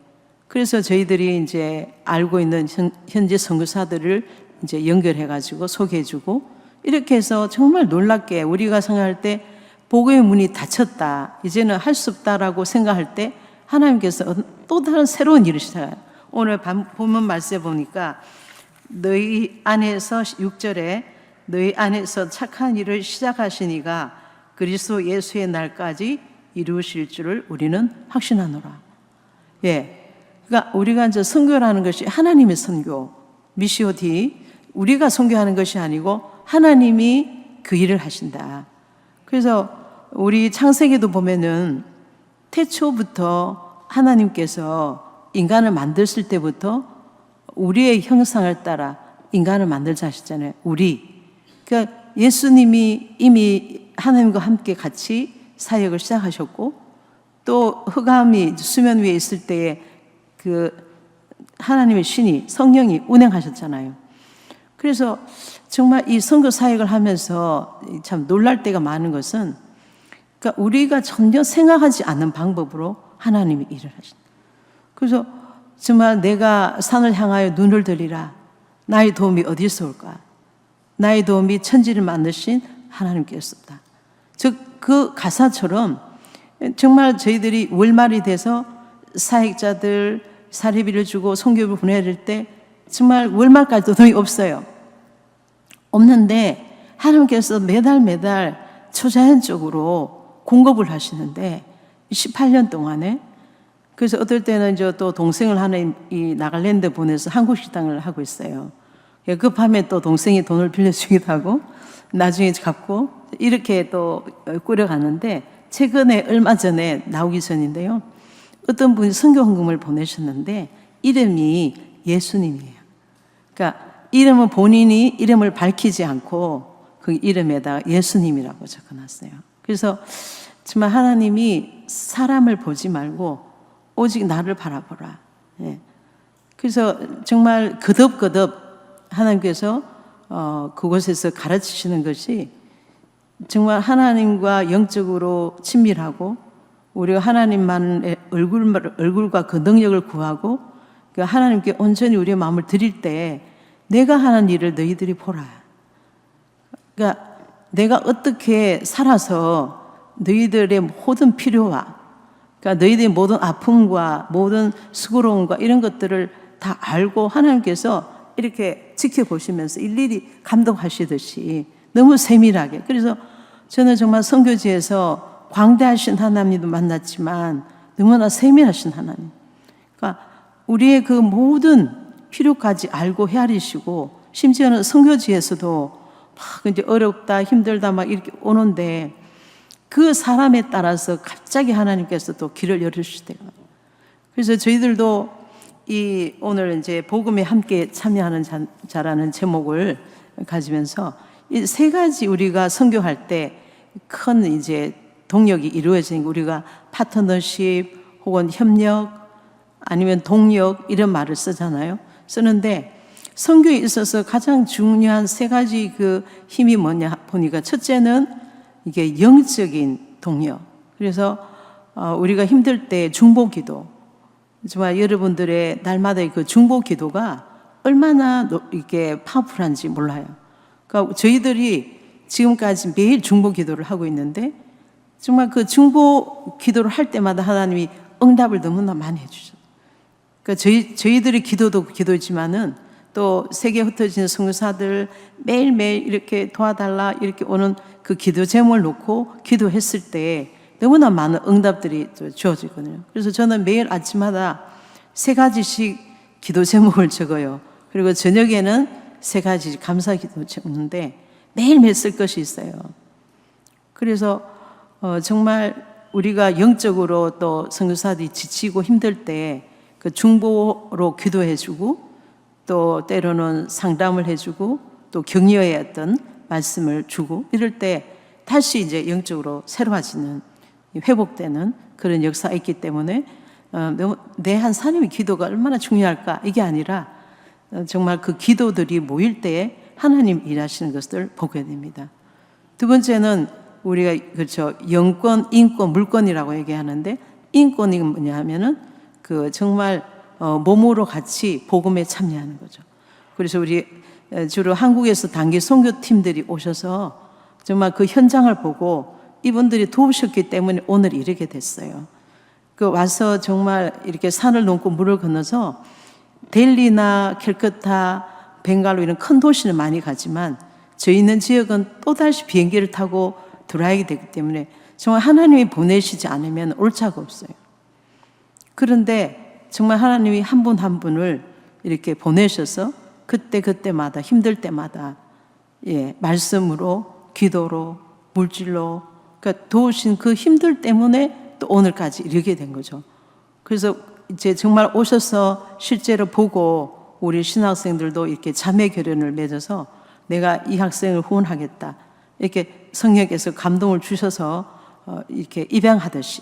그래서 저희들이 이제 알고 있는 현재 선교사들을 이제 연결해가지고 소개해주고, 이렇게 해서 정말 놀랍게 우리가 생각할 때 복음의 문이 닫혔다, 이제는 할 수 없다라고 생각할 때 하나님께서 또 다른 새로운 일을 시작해요. 오늘 본문 말씀에 보니까 너희 안에서 6절에 너희 안에서 착한 일을 시작하시니가 그리스도 예수의 날까지 이루실 줄을 우리는 확신하노라. 예, 그러니까 우리가 이제 선교라는 것이 하나님의 선교, 미시오디, 우리가 선교하는 것이 아니고 하나님이 그 일을 하신다. 그래서 우리 창세기도 보면은 태초부터 하나님께서 인간을 만드실 때부터 우리의 형상을 따라 인간을 만들자 하셨잖아요. 우리. 그러니까 예수님이 이미 하나님과 함께 같이 사역을 시작하셨고, 또 흑암이 수면 위에 있을 때에 그 하나님의 신이 성령이 운행하셨잖아요. 그래서 정말 이 선교 사역을 하면서 참 놀랄 때가 많은 것은, 그러니까 우리가 전혀 생각하지 않는 방법으로 하나님이 일을 하신다. 그래서 정말 내가 산을 향하여 눈을 들이라, 나의 도움이 어디서 올까? 나의 도움이 천지를 만드신 하나님께서다. 즉 그 가사처럼 정말 저희들이 월말이 돼서 사역자들 사례비를 주고 선교를 보내릴 때 정말 월말까지도 돈이 없어요. 없는데 하나님께서 매달 초자연적으로 공급을 하시는데 18년 동안에. 그래서 어떨 때는 이제 또 동생을 하나 이 나갈랜드 보내서 한국 식당을 하고 있어요. 급하면 또 동생이 돈을 빌려주기도 하고 나중에 갚고 이렇게 또 꾸려가는데, 최근에 얼마 전에 나오기 전인데요, 어떤 분이 선교 헌금을 보내셨는데 이름이 예수님이에요. 그러니까 이름은 본인이 이름을 밝히지 않고 그 이름에다가 예수님이라고 적어놨어요. 그래서 정말 하나님이 사람을 보지 말고 오직 나를 바라보라. 예. 그래서 정말 거듭 하나님께서 그곳에서 가르치시는 것이 정말 하나님과 영적으로 친밀하고 우리가 하나님만의 얼굴과 그 능력을 구하고 하나님께 온전히 우리의 마음을 드릴 때 내가 하는 일을 너희들이 보라. 그러니까 내가 어떻게 살아서 너희들의 모든 필요와, 그러니까 너희들의 모든 아픔과 모든 수고로움과 이런 것들을 다 알고 하나님께서 이렇게 지켜보시면서 일일이 감독하시듯이 너무 세밀하게. 그래서 저는 정말 선교지에서 광대하신 하나님도 만났지만 너무나 세밀하신 하나님. 그러니까 우리의 그 모든 필요까지 알고 헤아리시고, 심지어는 선교지에서도 막 이제 어렵다, 힘들다 막 이렇게 오는데 그 사람에 따라서 갑자기 하나님께서 또 길을 열어주실 때가. 그래서 저희들도 이 오늘 이제 복음에 함께 참여하는 자라는 제목을 가지면서 이 세 가지 우리가 선교할 때 큰 이제 동력이 이루어지는 우리가 파트너십 혹은 협력 아니면 동력 이런 말을 쓰잖아요. 쓰는데 선교에 있어서 가장 중요한 세 가지 그 힘이 뭐냐 보니까 첫째는 이게 영적인 동력. 그래서 우리가 힘들 때 중보기도 정말 여러분들의 날마다의 그 중보기도가 얼마나 이렇게 파워풀한지 몰라요. 그러니까 저희들이 지금까지 매일 중보기도를 하고 있는데 정말 그 중보기도를 할 때마다 하나님이 응답을 너무나 많이 해주셨어요. 그러니까 저희들의 기도도 기도지만은 또 세계에 흩어진 선교사들 매일매일 이렇게 도와달라 이렇게 오는 그 기도 제목을 놓고 기도했을 때 너무나 많은 응답들이 주어지거든요. 그래서 저는 매일 아침마다 세 가지씩 기도 제목을 적어요. 그리고 저녁에는 세 가지 감사 기도 적는데 매일매일 쓸 것이 있어요. 그래서 정말 우리가 영적으로 또 선교사들이 지치고 힘들 때 그 중보로 기도해주고 또 때로는 상담을 해주고 또 격려의 어떤 말씀을 주고 이럴 때 다시 이제 영적으로 새로워지는 회복되는 그런 역사가 있기 때문에 내 한 사람의 기도가 얼마나 중요할까 이게 아니라 정말 그 기도들이 모일 때에 하나님 일하시는 것을 보게 됩니다. 두 번째는 우리가 그렇죠 영권, 인권, 물권이라고 얘기하는데 인권이 뭐냐 하면은 그 정말 몸으로 같이 복음에 참여하는 거죠. 그래서 우리 주로 한국에서 단기 선교팀들이 오셔서 정말 그 현장을 보고 이분들이 도우셨기 때문에 오늘 이르게 됐어요. 그 와서 정말 이렇게 산을 넘고 물을 건너서 델리나 캘커타, 벵갈로 이런 큰 도시는 많이 가지만 저희 있는 지역은 또다시 비행기를 타고 들어와야 되기 때문에 정말 하나님이 보내시지 않으면 올 자가 없어요. 그런데 정말 하나님이 한 분 한 분을 이렇게 보내셔서 그때마다 힘들 때마다 말씀으로 기도로 물질로 그러니까 도우신 그 힘들 때문에 또 오늘까지 이르게 된 거죠. 그래서 이제 정말 오셔서 실제로 보고 우리 신학생들도 이렇게 자매 결연을 맺어서 내가 이 학생을 후원하겠다 이렇게 성령께서 감동을 주셔서 이렇게 입양하듯이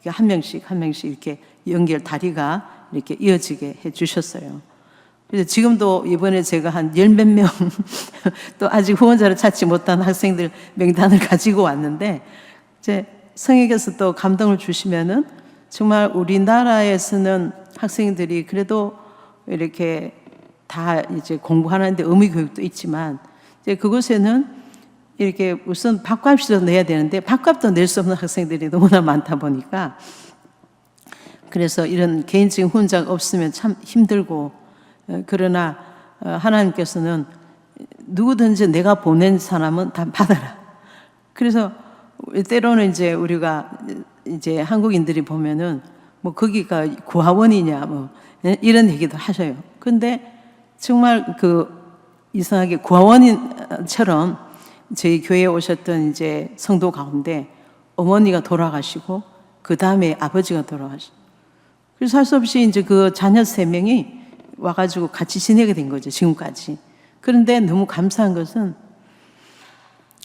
한 명씩 이렇게 연결 다리가 이렇게 이어지게 해주셨어요. 그래서 지금도 이번에 제가 한 열 몇 명 또 아직 후원자를 찾지 못한 학생들 명단을 가지고 왔는데 이제 성령께서 또 감동을 주시면은 정말 우리나라에서는 학생들이 그래도 이렇게 다 이제 공부하는데 의무 교육도 있지만 이제 그곳에는 이렇게 우선 밥값이도 내야 되는데 밥값도 낼 수 없는 학생들이 너무나 많다 보니까 그래서 이런 개인적인 후원자가 없으면 참 힘들고 그러나 하나님께서는 누구든지 내가 보낸 사람은 다 받아라. 그래서 때로는 이제 우리가 이제 한국인들이 보면은 뭐 거기가 고아원이냐 뭐 이런 얘기도 하셔요. 근데 정말 그 이상하게 고아원처럼 저희 교회에 오셨던 이제 성도 가운데 어머니가 돌아가시고 그 다음에 아버지가 돌아가시고 그래서 할 수 없이 이제 그 자녀 3명이 와가지고 같이 지내게 된 거죠, 지금까지. 그런데 너무 감사한 것은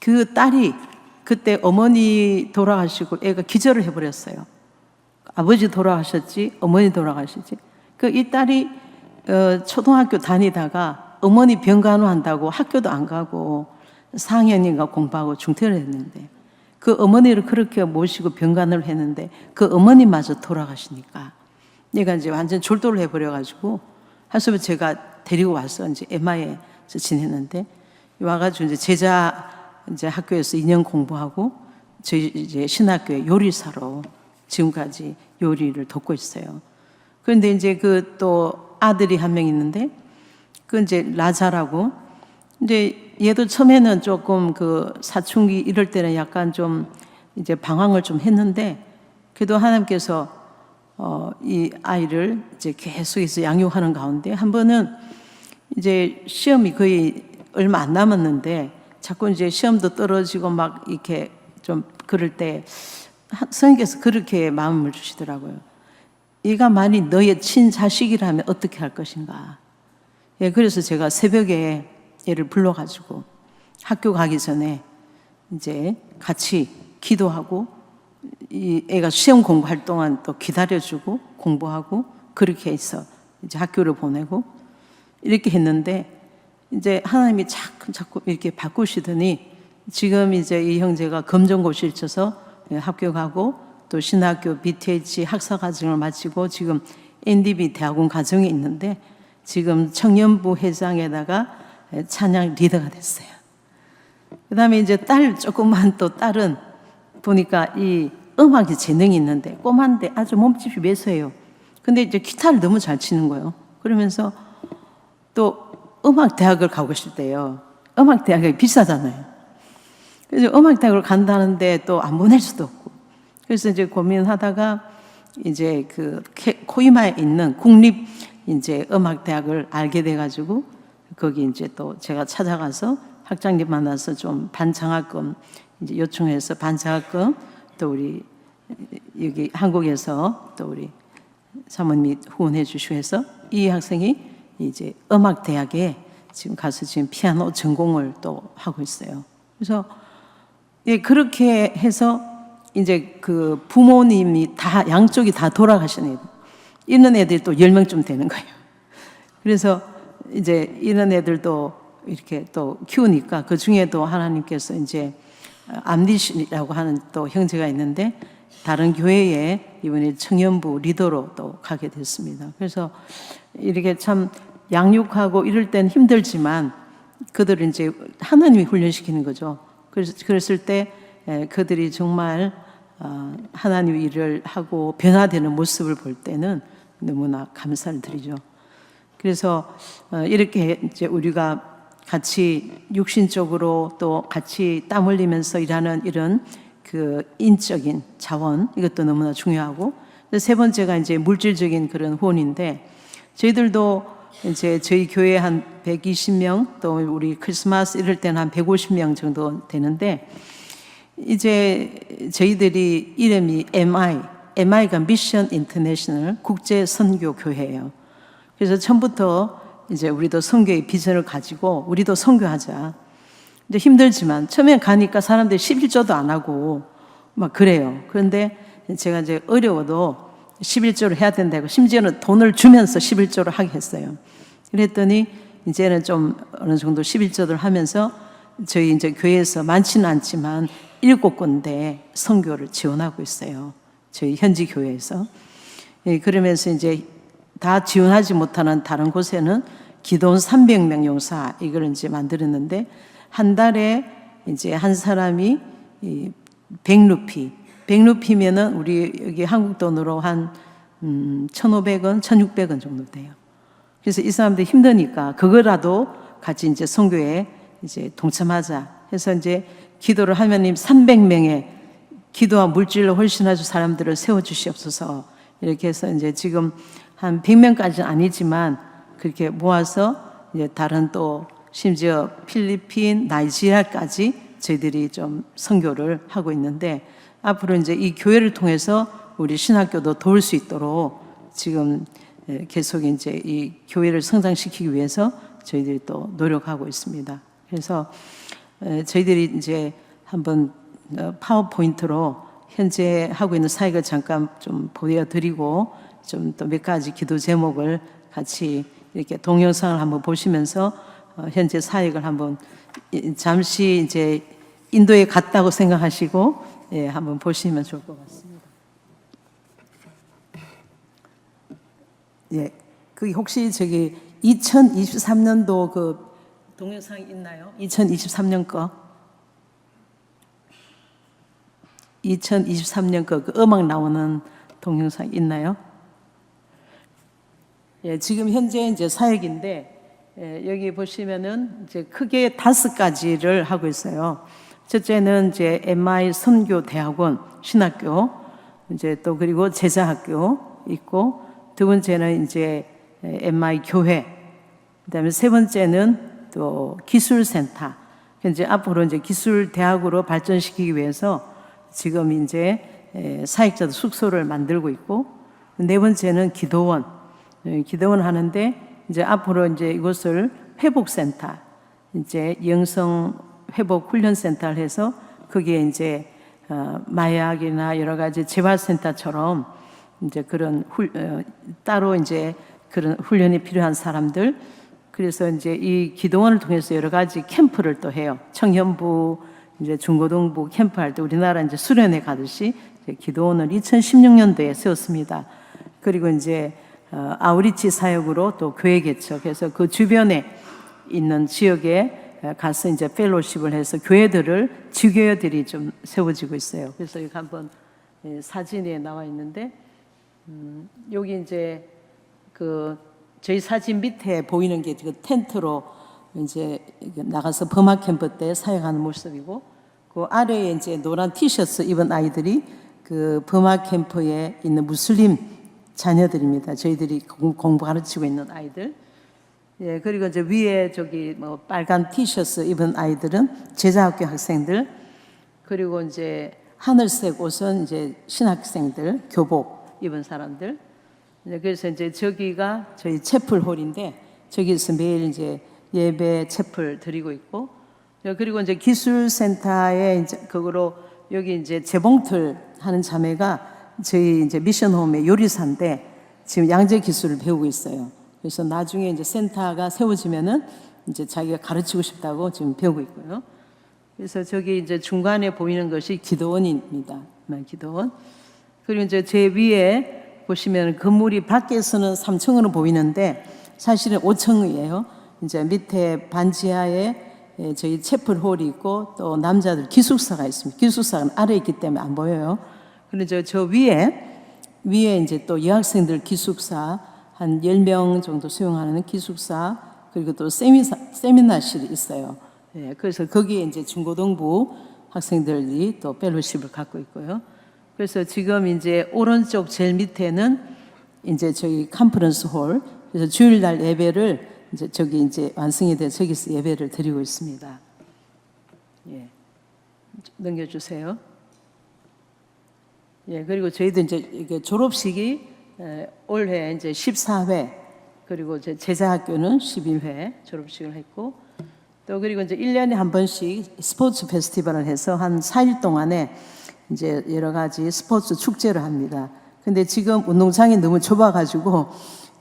그 딸이 그때 어머니 돌아가시고 애가 기절을 해버렸어요. 아버지 돌아가셨지, 어머니 돌아가셨지. 그 이 딸이 초등학교 다니다가 어머니 병간호한다고 학교도 안 가고 4학년인가 공부하고 중퇴를 했는데 그 어머니를 그렇게 모시고 병간호를 했는데 그 어머니마저 돌아가시니까 얘가 이제 완전 졸도를 해버려가지고 하수부 제가 데리고 와서 이제 에마에서 지냈는데 와가지고 이제 제자 이제 학교에서 2년 공부하고 저희 이제 신학교에 요리사로 지금까지 요리를 돕고 있어요. 그런데 이제 그 또 아들이 한 명 있는데 그 이제 라자라고 이제 얘도 처음에는 조금 그 사춘기 이럴 때는 약간 좀 이제 방황을 좀 했는데 그래도 하나님께서 이 아이를 이제 계속해서 양육하는 가운데 한 번은 이제 시험이 거의 얼마 안 남았는데 자꾸 이제 시험도 떨어지고 막 이렇게 좀 그럴 때 성령께서 그렇게 마음을 주시더라고요. 이가 만일 너의 친자식이라면 어떻게 할 것인가. 예, 그래서 제가 새벽에 얘를 불러가지고 학교 가기 전에 이제 같이 기도하고 이 애가 시험 공부할 동안 또 기다려주고 공부하고 그렇게 해서 이제 학교를 보내고 이렇게 했는데 이제 하나님이 자꾸 이렇게 바꾸시더니 지금 이제 이 형제가 검정고시를 쳐서 학교 가고 또 신학교 BTH 학사과정을 마치고 지금 NDB 대학원 과정에 있는데 지금 청년부 회장에다가 찬양 리더가 됐어요. 그 다음에 이제 조그만 또 딸은 보니까 이 음악에 재능이 있는데 꼬만데 아주 몸집이 매서해요. 근데 이제 기타를 너무 잘 치는 거예요. 그러면서 또 음악대학을 가고 싶대요. 음악대학이 비싸잖아요. 그래서 음악대학을 간다는데 또 안 보낼 수도 없고. 그래서 이제 고민하다가 이제 그 코이마에 있는 국립 이제 음악대학을 알게 돼가지고 거기 이제 또 제가 찾아가서 학장님 만나서 좀 반장학금 이제 요청해서 반장학금 또 우리 여기 한국에서 또 우리 사모님이 후원해 주시고 해서 이 학생이 이제 음악대학에 지금 가서 지금 피아노 전공을 또 하고 있어요. 그래서 예, 그렇게 해서 이제 그 부모님이 다 양쪽이 다 돌아가신 애들 이런 애들이 또 10명쯤 되는 거예요. 그래서 이제 이런 애들도 이렇게 또 키우니까 그 중에도 하나님께서 이제 암디신이라고 하는 또 형제가 있는데 다른 교회에 이번에 청년부 리더로 또 가게 됐습니다. 그래서 이렇게 참 양육하고 이럴 땐 힘들지만 그들을 이제 하나님이 훈련시키는 거죠. 그래서 그랬을 때 그들이 정말 하나님의 일을 하고 변화되는 모습을 볼 때는 너무나 감사를 드리죠. 그래서 이렇게 이제 우리가 같이 육신적으로 또 같이 땀 흘리면서 일하는 이런 그 인적인 자원 이것도 너무나 중요하고 세 번째가 이제 물질적인 그런 후원인데 저희들도 이제 저희 교회 한 120명 또 우리 크리스마스 이럴 때는 한 150명 정도 되는데 이제 저희들이 이름이 MI가 미션 인터내셔널 국제 선교 교회예요. 그래서 처음부터 이제 우리도 선교의 비전을 가지고 우리도 선교하자. 이제 힘들지만 처음에 가니까 사람들이 11조도 안 하고 막 그래요. 그런데 제가 이제 어려워도 11조를 해야 된다고 심지어는 돈을 주면서 11조를 하게 했어요. 그랬더니 이제는 좀 어느 정도 11조를 하면서 저희 이제 교회에서 많지는 않지만 7군데 선교를 지원하고 있어요. 저희 현지 교회에서. 그러면서 이제 다 지원하지 못하는 다른 곳에는 기도원 300명 용사 이걸 이제 만들었는데 한 달에 이제 한 사람이 100루피면은 우리 여기 한국 돈으로 한 1,500원, 1,600원 정도 돼요. 그래서 이 사람들 힘드니까 그거라도 같이 이제 선교에 이제 동참하자 해서 이제 기도를 하면님 300명의 기도와 물질로 훨씬하주 사람들을 세워 주시옵소서 이렇게 해서 이제 지금 한 100명까지는 아니지만 그렇게 모아서 이제 다른 또 심지어 필리핀, 나이지리아까지 저희들이 좀 선교를 하고 있는데 앞으로 이제 이 교회를 통해서 우리 신학교도 도울 수 있도록 지금 계속 이제 이 교회를 성장시키기 위해서 저희들이 또 노력하고 있습니다. 그래서 저희들이 이제 한번 파워포인트로 현재 하고 있는 사역을 잠깐 좀 보여드리고 좀 또 몇 가지 기도 제목을 같이 이렇게 동영상을 한번 보시면서 현재 사역을 한번 잠시 이제 인도에 갔다고 생각하시고 예, 한번 보시면 좋을 것 같습니다. 예, 그 혹시 저기 2023년도 그 동영상 있나요? 2023년 거. 2023년 거 그 음악 나오는 동영상 있나요? 예, 지금 현재 이제 사역인데 여기 보시면은 이제 크게 5가지를 하고 있어요. 첫째는 이제 MI 선교 대학원 신학교 이제 또 그리고 제자학교 있고 두 번째는 이제 MI 교회 그다음에 세 번째는 또 기술센터 이제 앞으로 이제 기술 대학으로 발전시키기 위해서 지금 이제 사역자들 숙소를 만들고 있고 네 번째는 기도원. 기도원 하는데 이제 앞으로 이제 이것을 회복센터, 이제 영성 회복 훈련센터를 해서 거기에 이제 마약이나 여러 가지 재활센터처럼 이제 그런 따로 이제 그런 훈련이 필요한 사람들, 그래서 이제 이 기도원을 통해서 여러 가지 캠프를 또 해요. 청년부, 이제 중고등부 캠프할 때 우리나라 이제 수련회 가듯이 이제 기도원을 2016년도에 세웠습니다. 그리고 이제 아우리치 사역으로 또 교회 개척해서 그 주변에 있는 지역에 가서 이제 펠로십을 해서 교회들을 지교회들이 좀 세워지고 있어요. 그래서 여기 한번 사진에 나와 있는데 여기 이제 그 저희 사진 밑에 보이는 게 그 텐트로 이제 나가서 범학 캠프 때 사역하는 모습이고, 그 아래에 이제 노란 티셔츠 입은 아이들이 그 범학 캠프에 있는 무슬림 자녀들입니다. 저희들이 공부 가르치고 있는 아이들. 예, 그리고 이제 위에 저기 뭐 빨간 티셔츠 입은 아이들은 제자학교 학생들, 그리고 이제 하늘색 옷은 이제 신학생들, 교복 입은 사람들. 그래서 이제 저기가 저희 채플홀인데 저기서 매일 이제 예배 채플 드리고 있고, 그리고 이제 기술센터에 이제 그거로 여기 이제 재봉틀 하는 자매가 저희 이제 미션홈의 요리사인데 지금 양재 기술을 배우고 있어요. 그래서 나중에 이제 센터가 세워지면은 이제 자기가 가르치고 싶다고 지금 배우고 있고요. 그래서 저기 이제 중간에 보이는 것이 기도원입니다. 기도원. 그리고 이제 제 위에 보시면 건물이 밖에서는 3층으로 보이는데 사실은 5층이에요. 이제 밑에 반지하에 저희 채플홀이 있고 또 남자들 기숙사가 있습니다. 기숙사는 아래에 있기 때문에 안 보여요. 그런데 저 위에 이제 또 여학생들 기숙사 한 10명 정도 수용하는 기숙사, 그리고 또 세미나실이 있어요. 예, 그래서 거기에 이제 중고등부 학생들이 또 펠로십을 갖고 있고요. 그래서 지금 이제 오른쪽 제일 밑에는 이제 저희 컨퍼런스 홀, 그래서 주일날 예배를 이제 저기 이제 완성이 돼 저기서 예배를 드리고 있습니다. 예, 넘겨주세요. 예, 그리고 저희도 이제 이게 졸업식이 올해 이제 14회, 그리고 제자학교는 11회 졸업식을 했고, 또 그리고 이제 1년에 한 번씩 스포츠 페스티벌을 해서 한 4일 동안에 이제 여러 가지 스포츠 축제를 합니다. 근데 지금 운동장이 너무 좁아가지고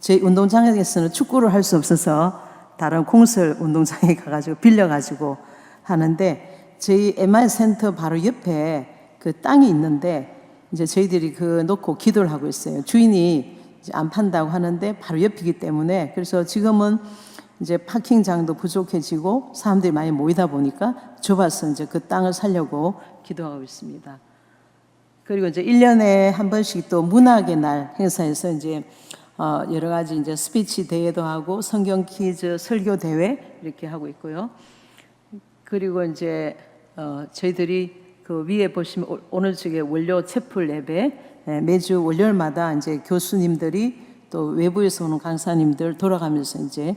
저희 운동장에서는 축구를 할 수 없어서 다른 공설 운동장에 가가지고 빌려가지고 하는데, 저희 MI 센터 바로 옆에 그 땅이 있는데 이제 저희들이 그 놓고 기도를 하고 있어요. 주인이 이제 안 판다고 하는데 바로 옆이기 때문에, 그래서 지금은 이제 파킹장도 부족해지고 사람들이 많이 모이다 보니까 좁아서 이제 그 땅을 살려고 기도하고 있습니다. 그리고 이제 1년에 한 번씩 또 문학의 날 행사에서 이제 여러 가지 이제 스피치 대회도 하고 성경 퀴즈 설교 대회 이렇게 하고 있고요. 그리고 이제 저희들이 그 위에 보시면 오늘 저게 월요 채플 예배, 매주 월요일마다 이제 교수님들이 또 외부에서 오는 강사님들 돌아가면서 이제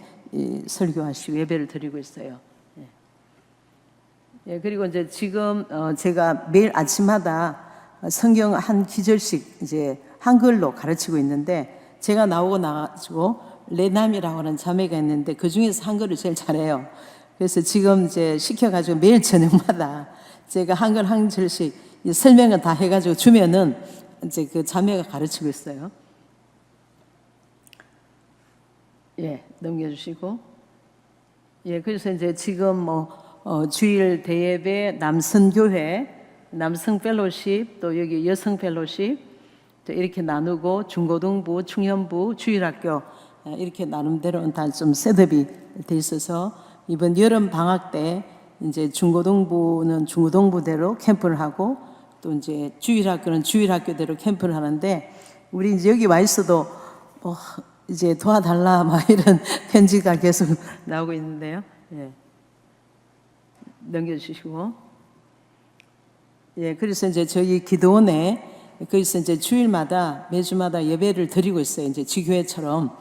설교하시고 예배를 드리고 있어요. 예, 그리고 이제 지금 제가 매일 아침마다 성경 한 기절씩 이제 한글로 가르치고 있는데, 제가 나오고 나가지고 레남이라고 하는 자매가 있는데 그 중에서 한글을 제일 잘해요. 그래서 지금 이제 시켜가지고 매일 저녁마다 제가 한글 한 절씩 설명을 다 해가지고 주면은 이제 그 자매가 가르치고 있어요. 예, 넘겨주시고. 예, 그래서 이제 지금 뭐 주일 대예배, 남성교회, 남성 펠로십, 또 여기 여성 펠로십 이렇게 나누고 중고등부, 청년부, 주일학교 이렇게 나름대로는 다 좀 셋업이 돼 있어서 이번 여름 방학 때 이제 중고등부는 중고등부대로 캠프를 하고 또 이제 주일학교는 주일학교대로 캠프를 하는데, 우리 이제 여기 와 있어도 이제 도와달라 막 이런 편지가 계속 나오고 있는데요. 예. 넘겨주시고. 예, 그래서 이제 저희 기도원에 거기서 이제 주일마다 매주마다 예배를 드리고 있어요. 이제 지교회처럼.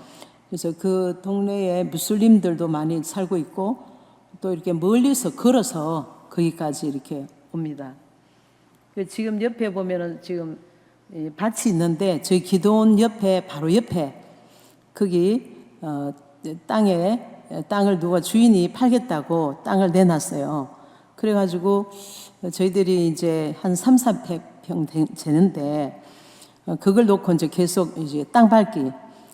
그래서 그 동네에 무슬림들도 많이 살고 있고 또 이렇게 멀리서 걸어서 거기까지 이렇게 옵니다. 지금 옆에 보면은 지금 밭이 있는데 저희 기도원 옆에 바로 옆에 거기 땅을 누가 주인이 팔겠다고 땅을 내놨어요. 그래가지고 저희들이 이제 한 3, 400평 되는데 그걸 놓고 이제 계속 이제 땅 밟기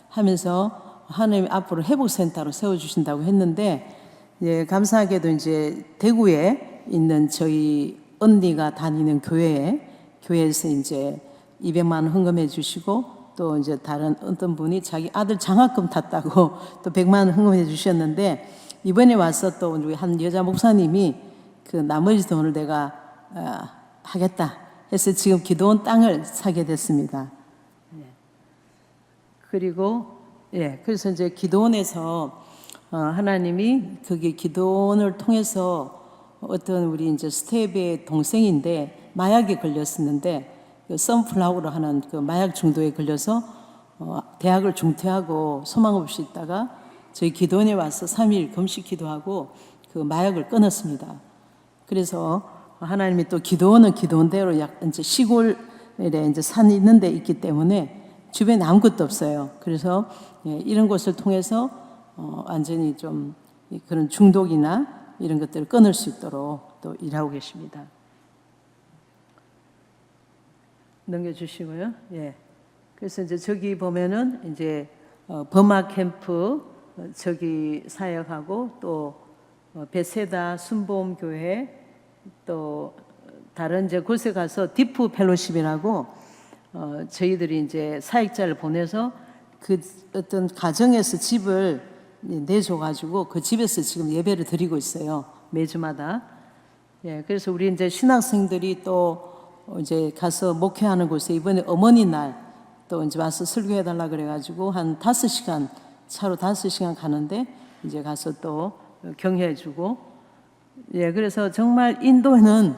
하면서 하나님 앞으로 회복센터로 세워주신다고 했는데, 예, 감사하게도 이제 대구에 있는 저희 언니가 다니는 교회에서 이제 200만 원 헌금해 주시고, 또 이제 다른 어떤 분이 자기 아들 장학금 탔다고 또 100만 원 헌금해 주셨는데, 이번에 와서 또 우리 한 여자 목사님이 그 나머지 돈을 내가 하겠다 해서 지금 기도원 땅을 사게 됐습니다. 그리고 그래서 이제 기도원에서 하나님이 거기 기도원을 통해서 어떤 우리 이제 스텝의 동생인데 마약에 걸렸었는데, 그 선플라워로 하는 그 마약 중독에 걸려서 대학을 중퇴하고 소망 없이 있다가 저희 기도원에 와서 3일 금식 기도하고 그 마약을 끊었습니다. 그래서 하나님이 또 기도원은 기도원대로 이제 시골에 이제 산이 있는 데 있기 때문에 주변에 아무것도 없어요. 그래서 이런 곳을 통해서 완전히 좀 그런 중독이나 이런 것들을 끊을 수 있도록 또 일하고 계십니다. 넘겨주시고요. 예. 그래서 이제 저기 보면은 이제 버마 캠프 저기 사역하고, 또 베세다 순복음 교회, 또 다른 이제 곳에 가서 디프 펠로십이라고 저희들이 이제 사역자를 보내서 그 어떤 가정에서 집을 내줘가지고 그 집에서 지금 예배를 드리고 있어요, 매주마다. 예, 그래서 우리 이제 신학생들이 또 이제 가서 목회하는 곳에 이번에 어머니 날 또 이제 와서 설교해달라 그래가지고 한 5시간, 차로 5시간 가는데 이제 가서 또 격려해주고. 예, 그래서 정말 인도는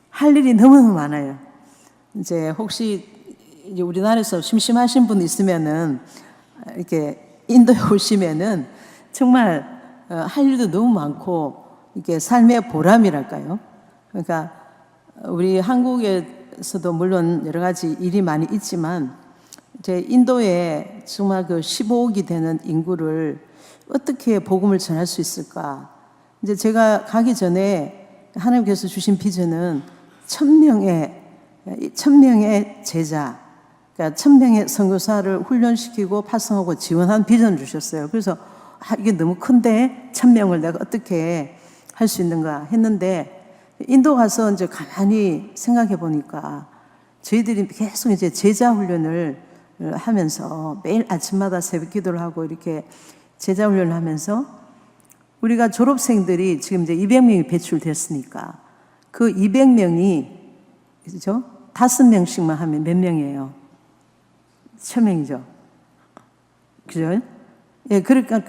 할 일이 너무너무 많아요. 이제 혹시 이제 우리나라에서 심심하신 분 있으면은 이렇게 인도에 오시면은 정말 할 일도 너무 많고 이게 삶의 보람이랄까요. 그러니까 우리 한국에서도 물론 여러 가지 일이 많이 있지만 이제 인도에 정말 그 15억이 되는 인구를 어떻게 복음을 전할 수 있을까? 이제 제가 가기 전에 하나님께서 주신 비전은 1000명의 제자, 그러니까 1000명의 선교사를 훈련시키고 파송하고 지원한 비전을 주셨어요. 그래서 이게 너무 큰데 1000명을 내가 어떻게 할 수 있는가 했는데, 인도 가서 이제 가만히 생각해 보니까 저희들이 계속 이제 제자 훈련을 하면서 매일 아침마다 새벽 기도를 하고 이렇게 제자 훈련을 하면서 우리가 졸업생들이 지금 이제 200명이 배출됐으니까 그 200명이 그죠? 5명씩만 하면 몇 명이에요? 1000명이죠. 그죠? 예, 그러니까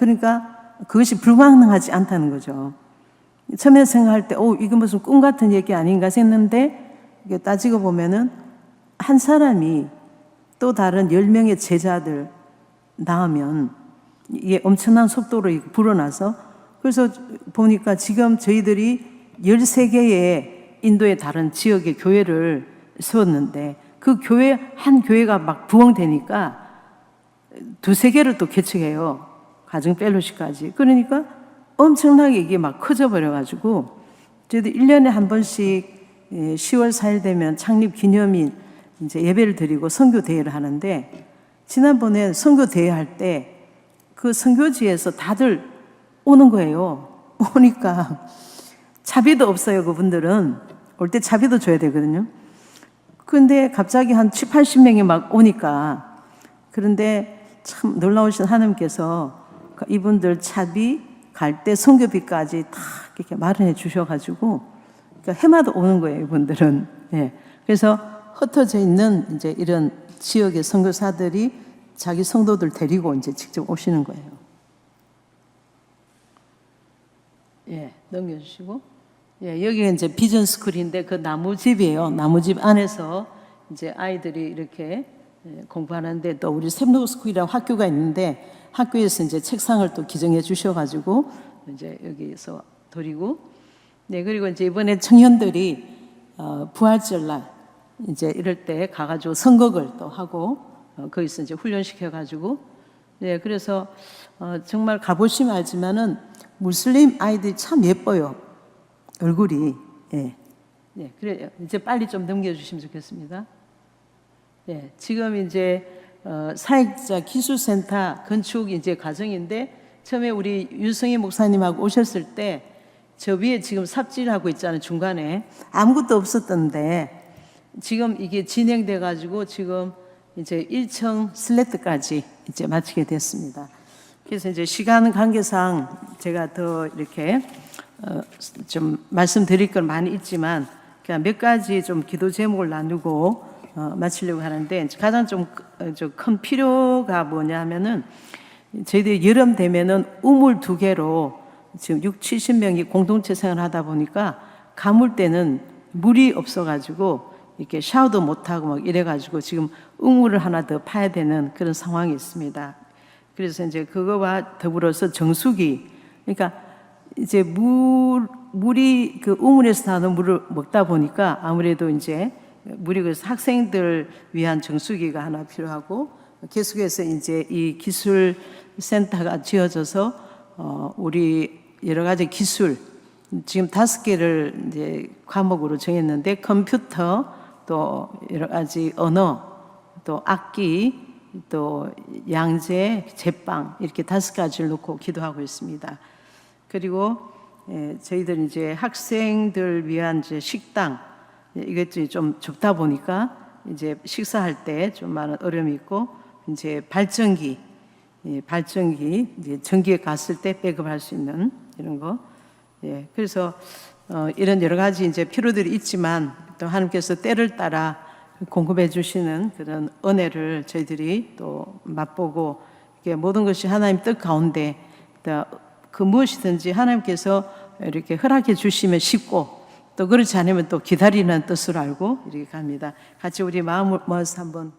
그것이 불가능하지 않다는 거죠. 처음에 생각할 때, 이거 무슨 꿈 같은 얘기 아닌가 했는데, 이게 따지고 보면은 한 사람이 또 다른 10명의 제자들 낳으면 이게 엄청난 속도로 불어나서, 그래서 보니까 지금 저희들이 13개의 인도의 다른 지역의 교회를 세웠는데 그 교회 한 교회가 막 부흥되니까 2-3개를 또 개척해요. 가정 펠로시까지. 그러니까 엄청나게 이게 막 커져 버려가지고 저희도 1년에 한 번씩 10월 4일 되면 창립 기념일 이제 예배를 드리고 선교 대회를 하는데, 지난번에 선교 대회 할 때 그 선교지에서 다들 오는 거예요. 오니까 차비도 없어요. 그분들은 올 때 차비도 줘야 되거든요. 근데 갑자기 한 70-80명이 막 오니까, 그런데 참 놀라우신 하나님께서 이분들 차비 갈 때 선교비까지 다 이렇게 마련해 주셔가지고, 그러니까 해마다 오는 거예요, 이분들은. 예. 그래서 흩어져 있는 이제 이런 지역의 선교사들이 자기 성도들 데리고 이제 직접 오시는 거예요. 예, 넘겨주시고. 예, 여기가 이제 비전 스쿨인데 그 나무집이에요. 나무집 안에서 이제 아이들이 이렇게 공부하는데, 또 우리 샘노 스쿨이라고 학교가 있는데 학교에서 이제 책상을 또 기증해 주셔가지고 이제 여기서 드리고. 네, 그리고 이제 이번에 청년들이 부활절날 이제 이럴 때 가가지고 선거를 또 하고 거기서 이제 훈련시켜가지고 그래서 정말 가보시면 알지만은 무슬림 아이들이 참 예뻐요. 얼굴이. 그래 이제 빨리 좀 넘겨주시면 좋겠습니다. 지금 이제 사역자 기술센터 건축 이제 과정인데 처음에 우리 유성희 목사님하고 오셨을 때 저 위에 지금 삽질하고 있잖아요. 중간에 아무것도 없었던데 지금 이게 진행돼 가지고 지금 이제 1층 슬래트까지 이제 마치게 됐습니다. 그래서 이제 시간 관계상 제가 더 이렇게 좀 말씀드릴 건 많이 있지만 그냥 몇 가지 좀 기도 제목을 나누고 마치려고 하는데 가장 좀 큰 필요가 뭐냐면은 저희들이 여름 되면은 우물 2개로 지금 60-70명이 공동체 생활을 하다 보니까 가물 때는 물이 없어가지고 이렇게 샤워도 못하고 막 이래가지고 지금 우물을 하나 더 파야 되는 그런 상황이 있습니다. 그래서 이제 그거와 더불어서 정수기, 그러니까 이제 물이 그 우물에서 나는 물을 먹다 보니까 아무래도 이제 물이 그래서 학생들 위한 정수기가 하나 필요하고 계속해서 이제 이 기술 센터가 지어져서 우리 여러 가지 기술 지금 5개를 이제 과목으로 정했는데 컴퓨터 또 여러 가지 언어 또 악기 또 양재 제빵 이렇게 5가지를 놓고 기도하고 있습니다. 그리고 저희들 이제 학생들 위한 이제 식당 이것도 좀 좁다 보니까 이제 식사할 때 좀 많은 어려움이 있고 이제 발전기 이제 전기에 갔을 때 백업할 수 있는 이런 거 그래서 이런 여러 가지 이제 필요들이 있지만 또 하나님께서 때를 따라 공급해 주시는 그런 은혜를 저희들이 또 맛보고 이게 모든 것이 하나님 뜻 가운데 그 무엇이든지 하나님께서 이렇게 허락해 주시면 쉽고 또 그렇지 않으면 또 기다리는 뜻을 알고 이렇게 갑니다. 같이 우리 마음을 모아서 한번